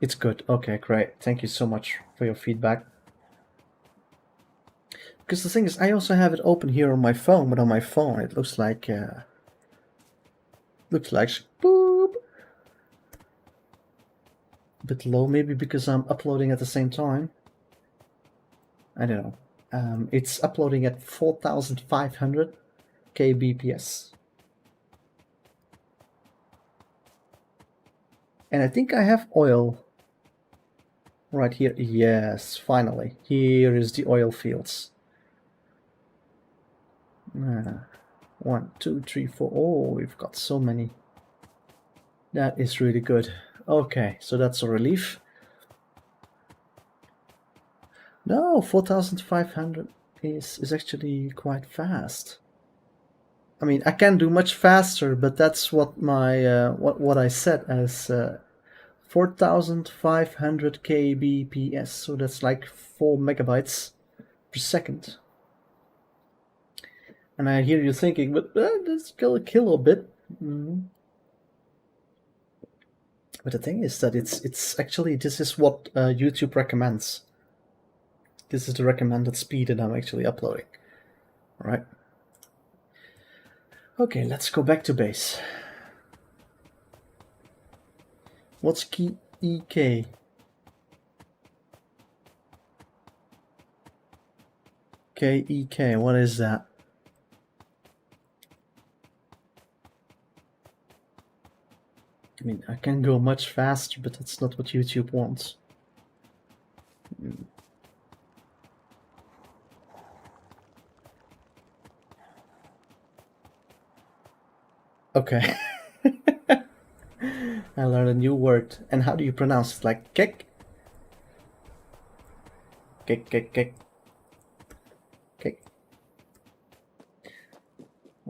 It's good. Okay, great. Thank you so much for your feedback. Because the thing is, I also have it open here on my phone, but on my phone it looks like boop. bit low, maybe because I'm uploading at the same time. I don't know. It's uploading at 4,500 kbps. And I think I have oil right here. Yes, finally. Here is the oil fields. 1, 2, 3, 4. Oh, we've got so many. That is really good. Okay, so that's a relief. No, 4,500 is actually quite fast. I mean, I can do much faster, but that's what my what I set as 4,500 kbps. So that's like 4 megabytes per second. And I hear you thinking, but that's kill a bit. But the thing is that it's actually, this is what YouTube recommends. This is the recommended speed that I'm actually uploading. All right. Okay, let's go back to base. What's key EK? KEK, what is that? I mean, I can go much faster, but that's not what YouTube wants. Okay. I learned a new word. And how do you pronounce it? Like kek? Kek, kek, kek. Kek.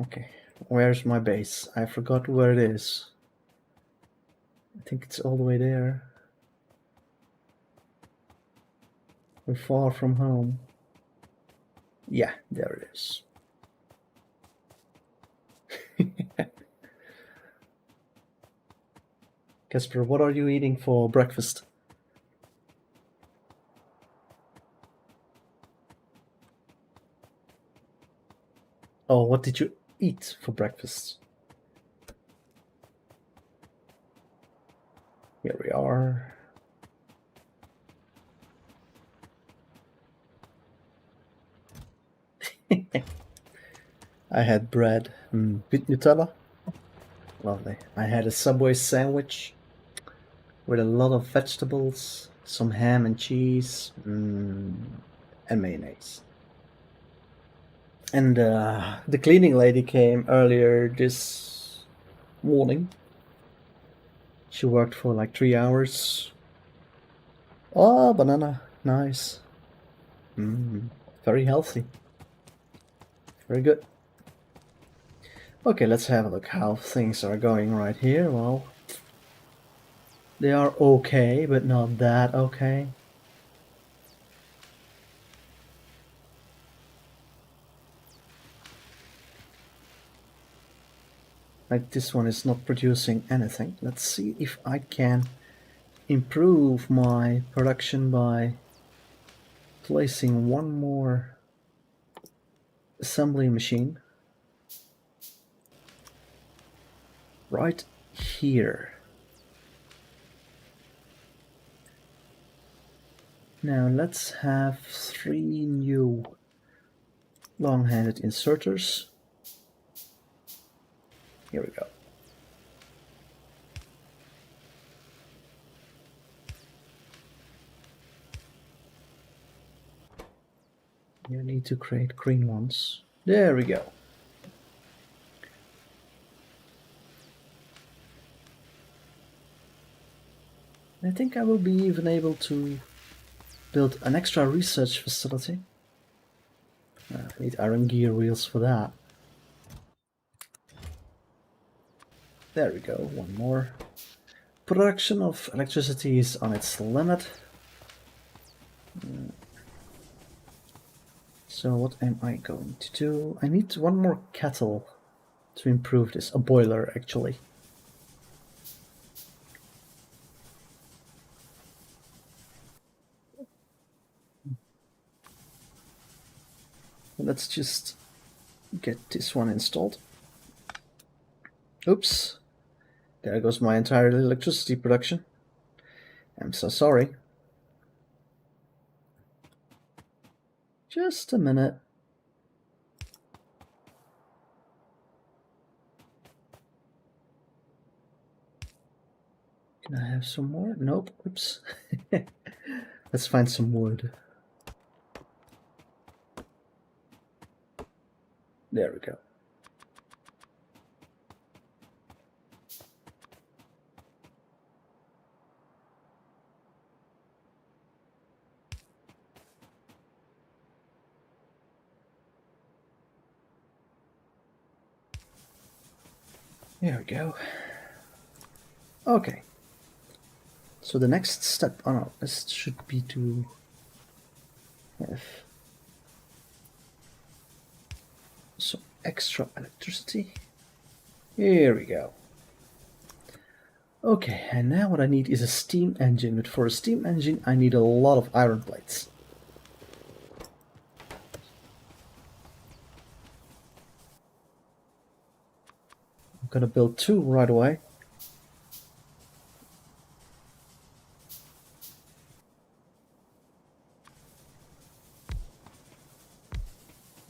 Okay. Where's my base? I forgot where it is. I think it's all the way there. We're far from home. Yeah, there it is. Casper, what are you eating for breakfast? Oh, what did you eat for breakfast? Here we are. I had bread with Nutella. Lovely. I had a Subway sandwich with a lot of vegetables, some ham and cheese, and mayonnaise. And the cleaning lady came earlier this morning. She worked for like 3 hours. Oh, banana. Nice. Very healthy. Very good. Okay, let's have a look how things are going right here. Well, they are okay, but not that okay. Like this one is not producing anything. Let's see if I can improve my production by placing one more assembly machine right here. Now let's have 3 new long-handed inserters. Here we go. You need to create green ones. There we go. I think I will be even able to build an extra research facility. I need iron gear wheels for that. There we go, one more. Production of electricity is on its limit. So what am I going to do? I need one more kettle to improve this. A boiler, actually. Let's just get this one installed. Oops. There goes my entire electricity production. I'm so sorry. Just a minute. Can I have some more? Nope. Oops. Let's find some wood. There we go. There we go. Okay. So the next step, oh no, this should be to have some extra electricity. Here we go. Okay, and now what I need is a steam engine, but for a steam engine I need a lot of iron plates. I'm gonna build 2 right away.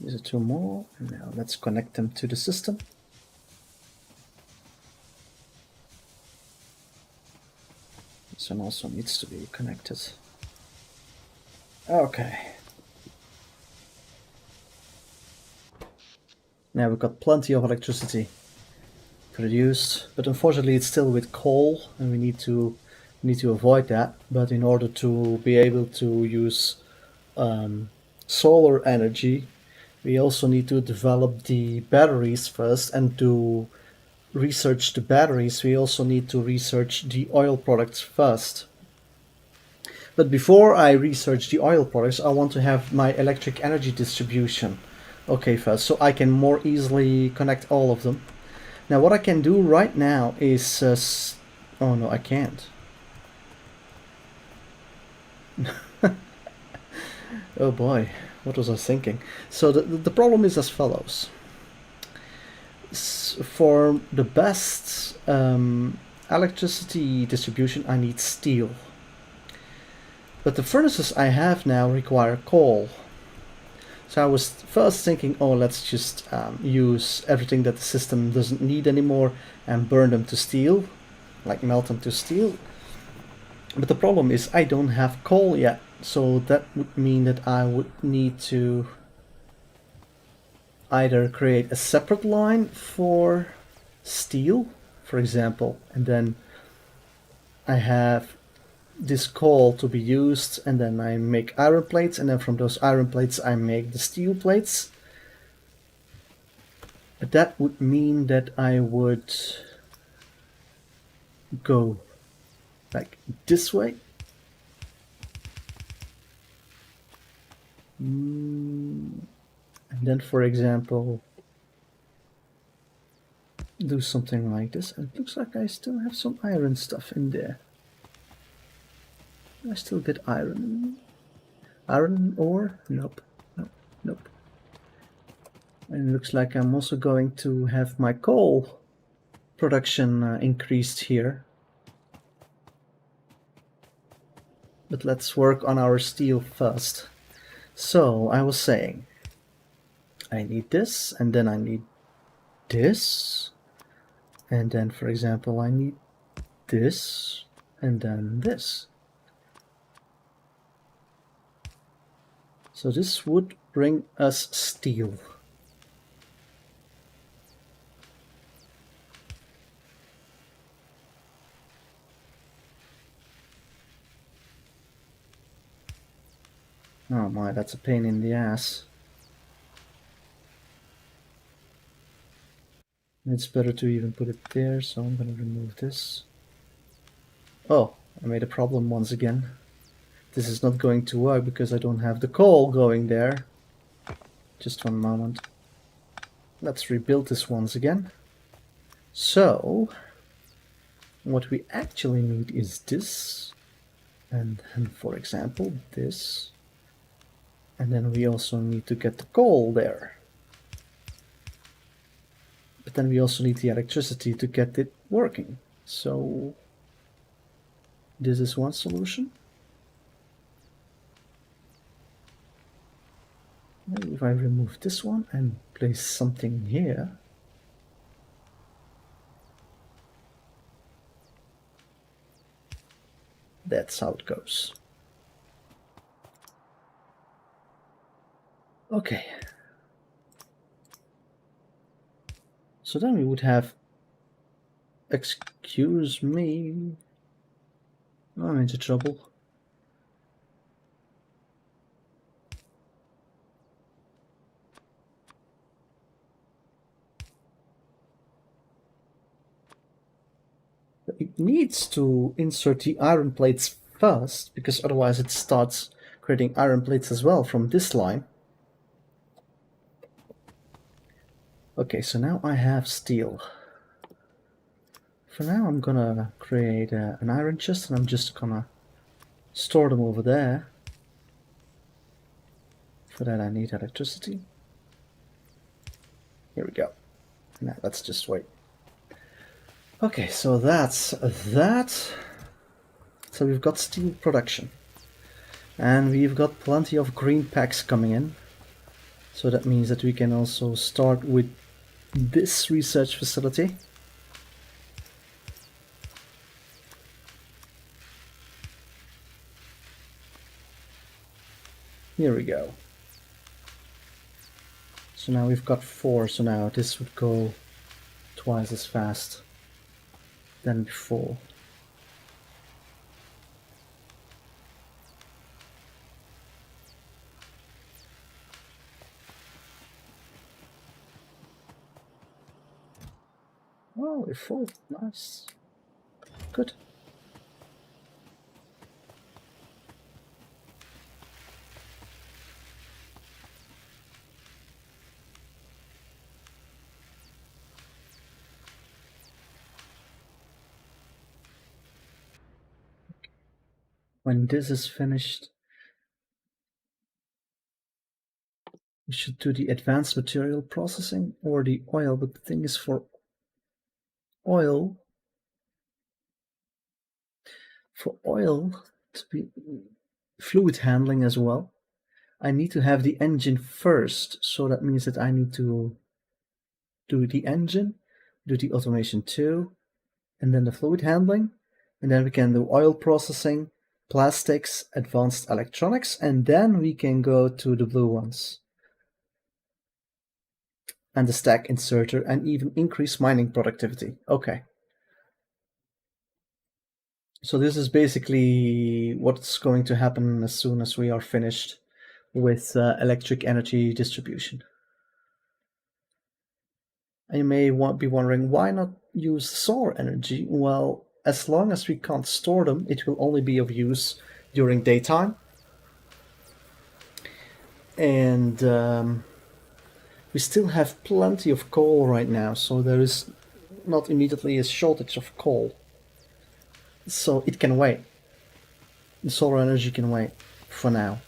These are 2 more. Now let's connect them to the system. This one also needs to be connected. Okay. Now we've got plenty of electricity produced, but unfortunately it's still with coal, and we need to avoid that. But in order to be able to use solar energy, we also need to develop the batteries first, and to research the batteries we also need to research the oil products first. But before I research the oil products, I want to have my electric energy distribution first, so I can more easily connect all of them. Now what I can do right now is oh no, I can't. Oh boy, what was I thinking? So the problem is as follows. For the best electricity distribution I need steel. But the furnaces I have now require coal. So I was first thinking, oh, let's just use everything that the system doesn't need anymore and burn them to steel, like melt them to steel. But the problem is I don't have coal yet, so that would mean that I would need to either create a separate line for steel, for example, and then I have this coal to be used, and then I make iron plates, and then from those iron plates I make the steel plates. But that would mean that I would go like this way. And then, for example, do something like this. And it looks like I still have some iron stuff in there. I still get iron. Iron ore? Nope. Nope. Nope. And it looks like I'm also going to have my coal production increased here. But let's work on our steel first. So I was saying, I need this, and then I need this, and then, for example, I need this, and then this. So this would bring us steel. Oh my, that's a pain in the ass. It's better to even put it there, so I'm gonna remove this. Oh, I made a problem once again. This is not going to work because I don't have the coal going there. Just one moment. Let's rebuild this once again. So, what we actually need is this, and for example, this. And then we also need to get the coal there. But then we also need the electricity to get it working. So This is one solution. Maybe if I remove this one and place something here. That's how it goes. Okay. So then we would have, excuse me, I'm into trouble. It needs to insert the iron plates first, because otherwise it starts creating iron plates as well from this line. Okay, so now I have steel. For now I'm gonna create an iron chest, and I'm just gonna store them over there. For that I need electricity. Here we go. Now let's just wait. Okay, so that's that. So we've got steel production. And we've got plenty of green packs coming in. So that means that we can also start with this research facility. Here we go. So now we've got 4, so now this would go twice as fast than before. Oh, we're full. Nice. Good. When this is finished, we should do the advanced material processing or the oil, but the thing is, for oil to be fluid handling as well, I need to have the engine first. So that means that I need to do the engine, do the automation too, and then the fluid handling, and then we can do oil processing, plastics, advanced electronics, and then we can go to the blue ones and the stack inserter, and even increase mining productivity. Okay. So this is basically what's going to happen as soon as we are finished with electric energy distribution. And you may be wondering, why not use solar energy? Well, as long as we can't store them, it will only be of use during daytime. And we still have plenty of coal right now, so there is not immediately a shortage of coal. So it can wait. The solar energy can wait for now.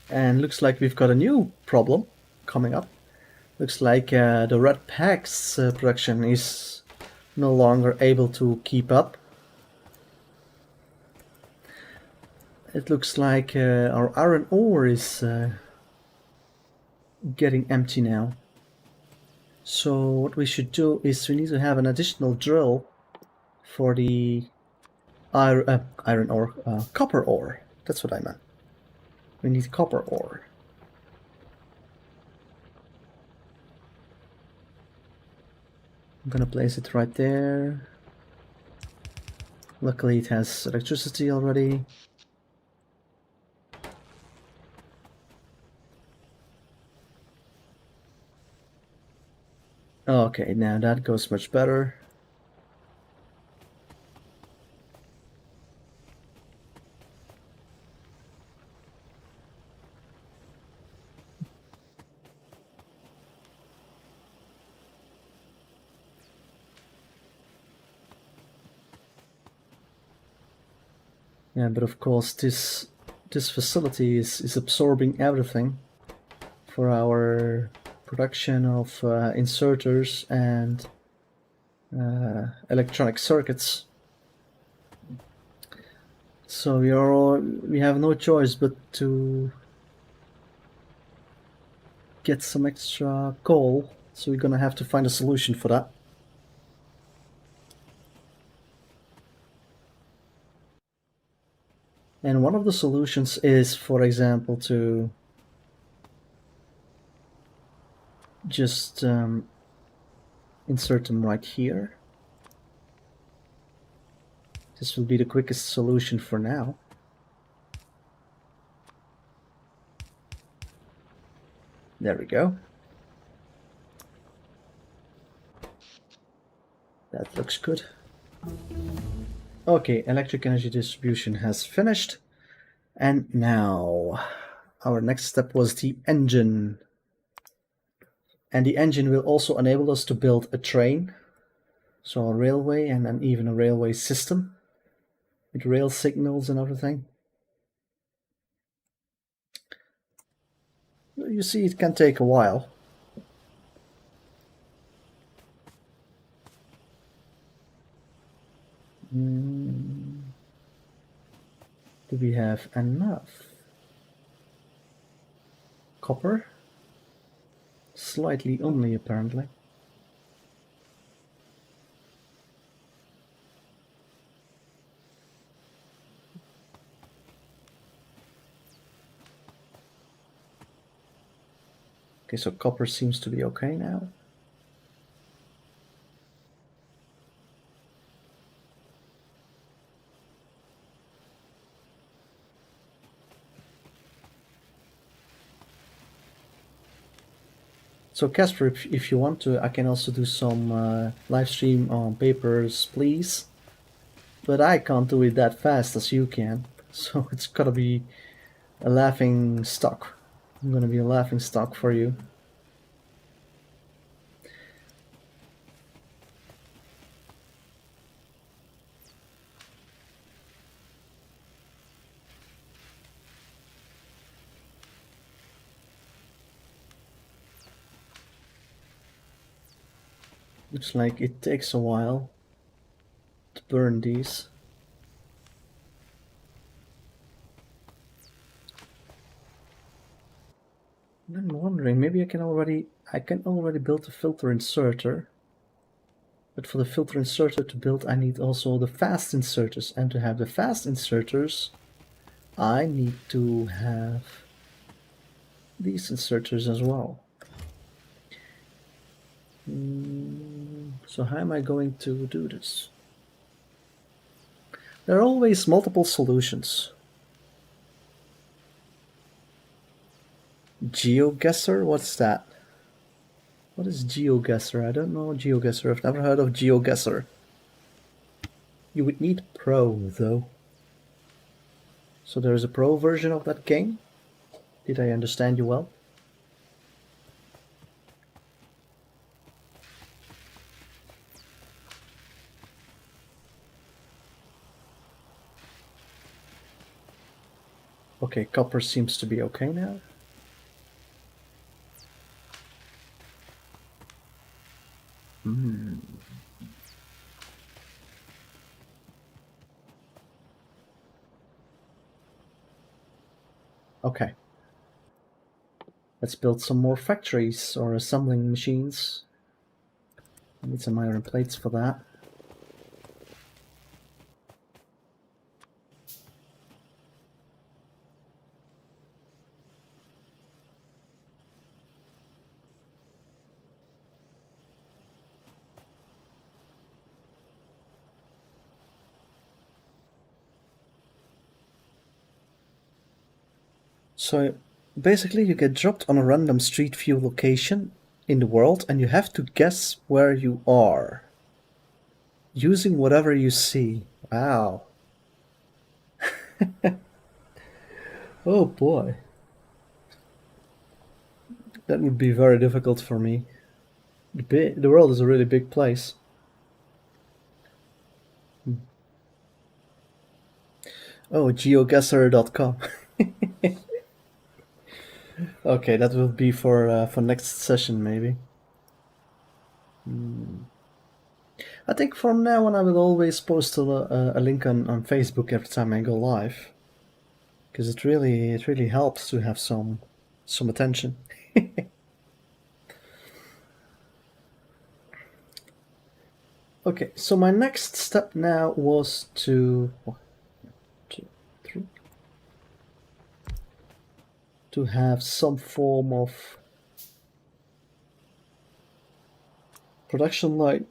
And looks like we've got a new problem coming up. Looks like the red packs production is no longer able to keep up. It looks like our iron ore is getting empty now. So what we should do is we need to have an additional drill for the iron ore, copper ore. That's what I meant. We need copper ore. I'm gonna place it right there. Luckily it has electricity already. Okay, now that goes much better. Yeah, but of course this facility is absorbing everything. for our production of inserters and electronic circuits. So we have no choice but to get some extra coal. So we're gonna have to find a solution for that. And one of the solutions is, for example, to just insert them right here. This will be the quickest solution for now. There we go. That looks good. Okay, electric energy distribution has finished. And now our next step was the engine. And the engine will also enable us to build a train. So a railway and then even a railway system with rail signals and everything. You see, it can take a while. Do we have enough? Copper? Slightly only, apparently. Okay, so copper seems to be okay now. So Casper, if you want to, I can also do some live stream on Papers, Please. But I can't do it that fast as you can. So it's gotta be a laughing stock. I'm gonna be a laughing stock for you. Looks like it takes a while to burn these. I'm wondering, maybe I can already build a filter inserter. But for the filter inserter to build, I need also the fast inserters. And to have the fast inserters, I need to have these inserters as well. So how am I going to do this? There are always multiple solutions. GeoGuessr? What's that? What is GeoGuessr? I don't know GeoGuessr. I've never heard of GeoGuessr. You would need Pro, though. So there is a Pro version of that game? Did I understand you well? Okay, copper seems to be okay now. Okay. Let's build some more factories or assembling machines. I need some iron plates for that. So basically you get dropped on a random street view location in the world and you have to guess where you are using whatever you see. Wow. Oh boy. That would be very difficult for me. The world is a really big place. Oh, geoguessr.com. Okay, that will be for next session maybe. I think from now on I will always post a link on Facebook every time I go live, because it really helps to have some attention. Okay, so my next step now was to 1, 2, 3, to have some form of production line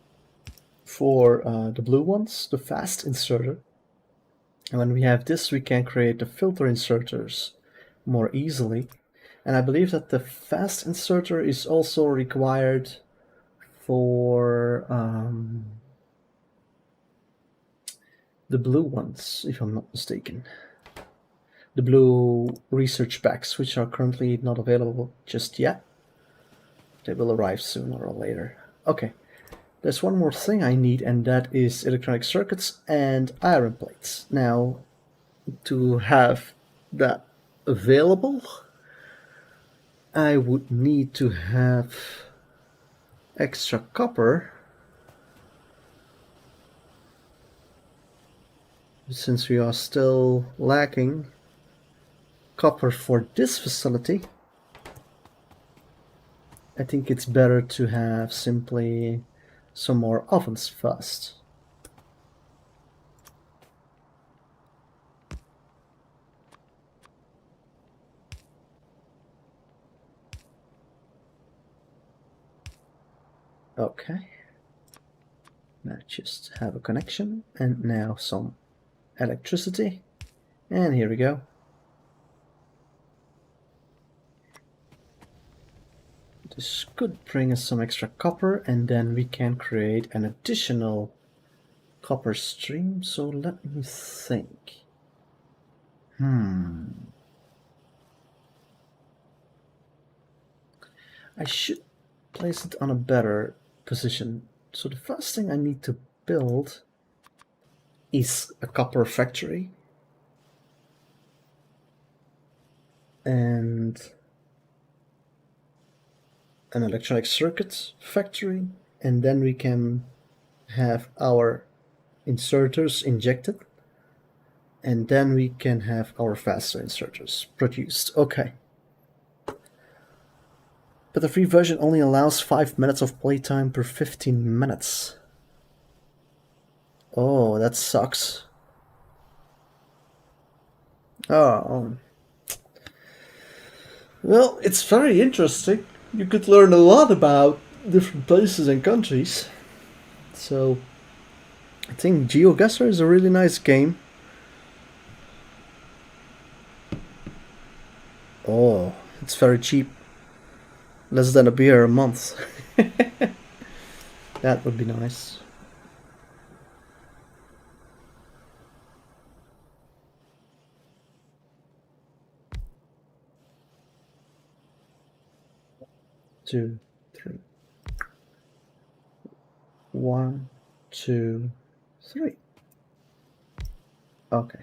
for the blue ones, the fast inserter. And when we have this, we can create the filter inserters more easily. And I believe that the fast inserter is also required for the blue ones, if I'm not mistaken. The blue research packs, which are currently not available just yet. They will arrive sooner or later. Okay, there's one more thing I need, and that is electronic circuits and iron plates. Now, to have that available, I would need to have extra copper, since we are still lacking copper for this facility. I think it's better to have simply some more ovens first. Okay, now just have a connection, and now some electricity, and here we go. This could bring us some extra copper, and then we can create an additional copper stream. So let me think. I should place it on a better position. So the first thing I need to build is a copper factory. And an electronic circuit factory, and then we can have our inserters injected, and then we can have our faster inserters produced. Okay. But the free version only allows 5 minutes of playtime per 15 minutes. Oh, that sucks. Oh. Well, it's very interesting. You could learn a lot about different places and countries. So, I think GeoGuessr is a really nice game. Oh, it's very cheap. Less than a beer a month. That would be nice. Two, three. 1, 2, 3. Okay.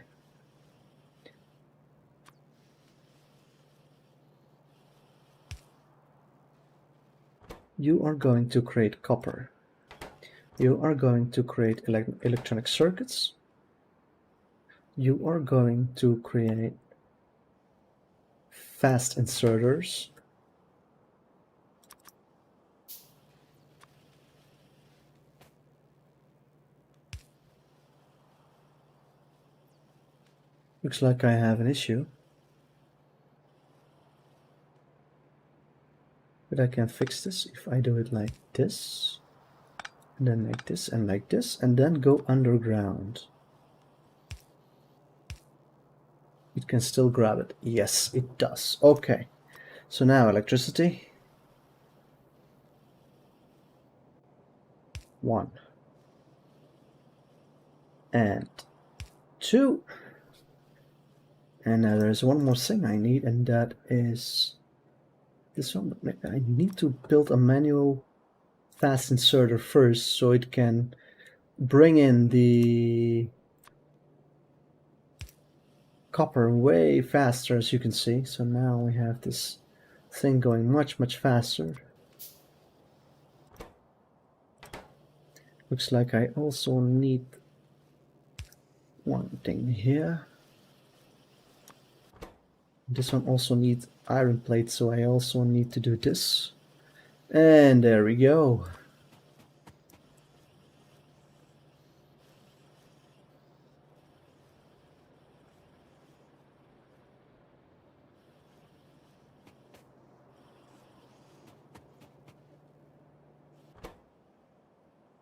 You are going to create copper. You are going to create electronic circuits. You are going to create fast inserters. Looks like I have an issue. But I can fix this if I do it like this, and then like this, and then go underground. It can still grab it. Yes, it does. Okay. So now electricity. 1 and 2. And now there's one more thing I need, and that is this one. I need to build a manual fast inserter first, so it can bring in the copper way faster, as you can see. So now we have this thing going much faster. Looks like I also need one thing here. This one also needs iron plates, so I also need to do this. And there we go.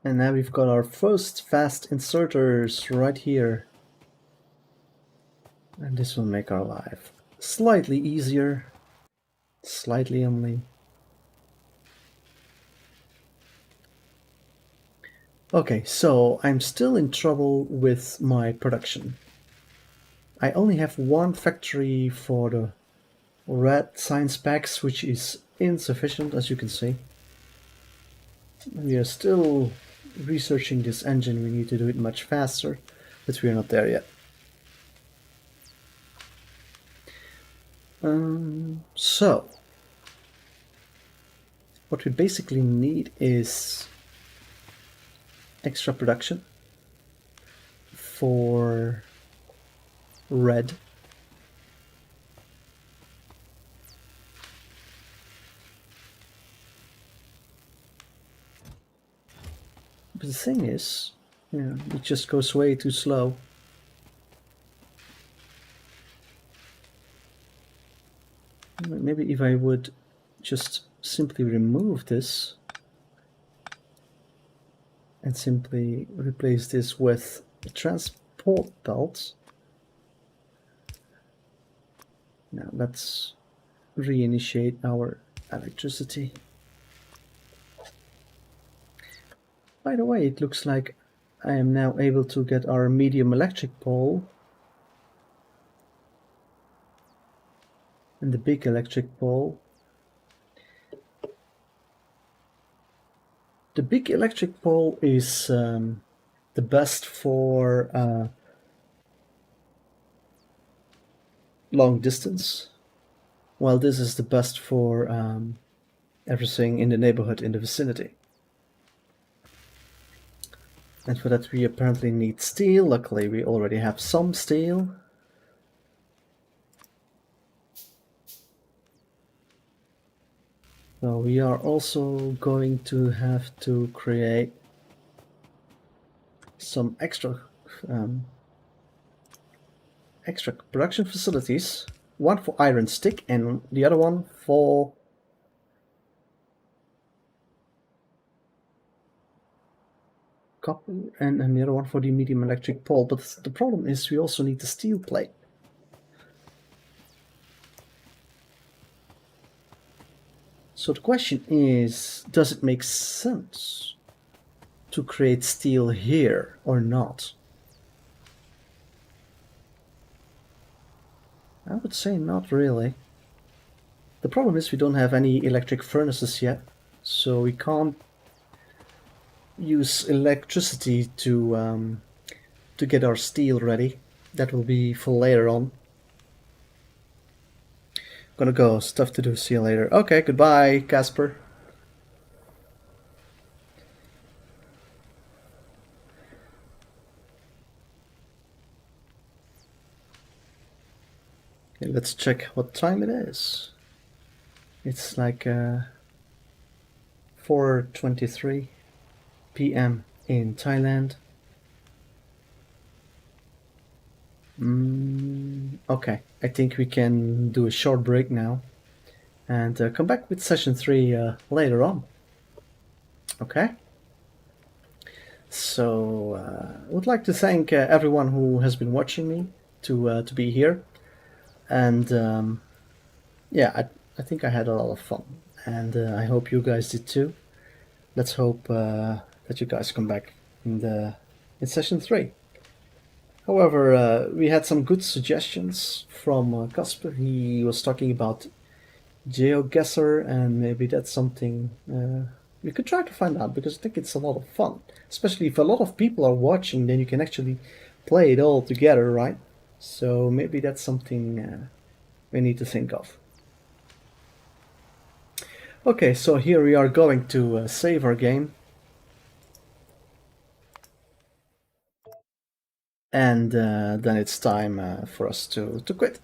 And now we've got our first fast inserters right here. And this will make our life slightly easier. Slightly only. Okay, so I'm still in trouble with my production. I only have one factory for the red science packs, which is insufficient, as you can see. We are still researching this engine. We need to do it much faster, but we are not there yet. So what we basically need is extra production for red. But the thing is, it just goes way too slow. Maybe if I would just simply remove this and simply replace this with a transport belt. Now let's reinitiate our electricity. By the way, it looks like I am now able to get our medium electric pole and the big electric pole. The big electric pole is the best for long distance, while this is the best for everything in the neighborhood, in the vicinity. And for that we apparently need steel. Luckily we already have some steel. So we are also going to have to create some extra production facilities. One for iron stick and the other one for copper, and the other one for the medium electric pole. But the problem is we also need the steel plate. So the question is, does it make sense to create steel here or not? I would say not really. The problem is we don't have any electric furnaces yet, so we can't use electricity to get our steel ready. That will be for later on. Gonna go, stuff to do, see you later. Okay, goodbye, Casper. Okay, let's check what time it is. It's like 4:23 p.m. in Thailand. Okay, I think we can do a short break now and come back with session 3 later on. Okay? So I would like to thank everyone who has been watching me to be here. And yeah, I think I had a lot of fun, and I hope you guys did too. Let's hope that you guys come back in session 3. However, we had some good suggestions from Casper. He was talking about GeoGuessr, and maybe that's something we could try to find out, because I think it's a lot of fun. Especially if a lot of people are watching, then you can actually play it all together, right? So maybe that's something we need to think of. Okay, so here we are going to save our game. And then it's time for us to quit.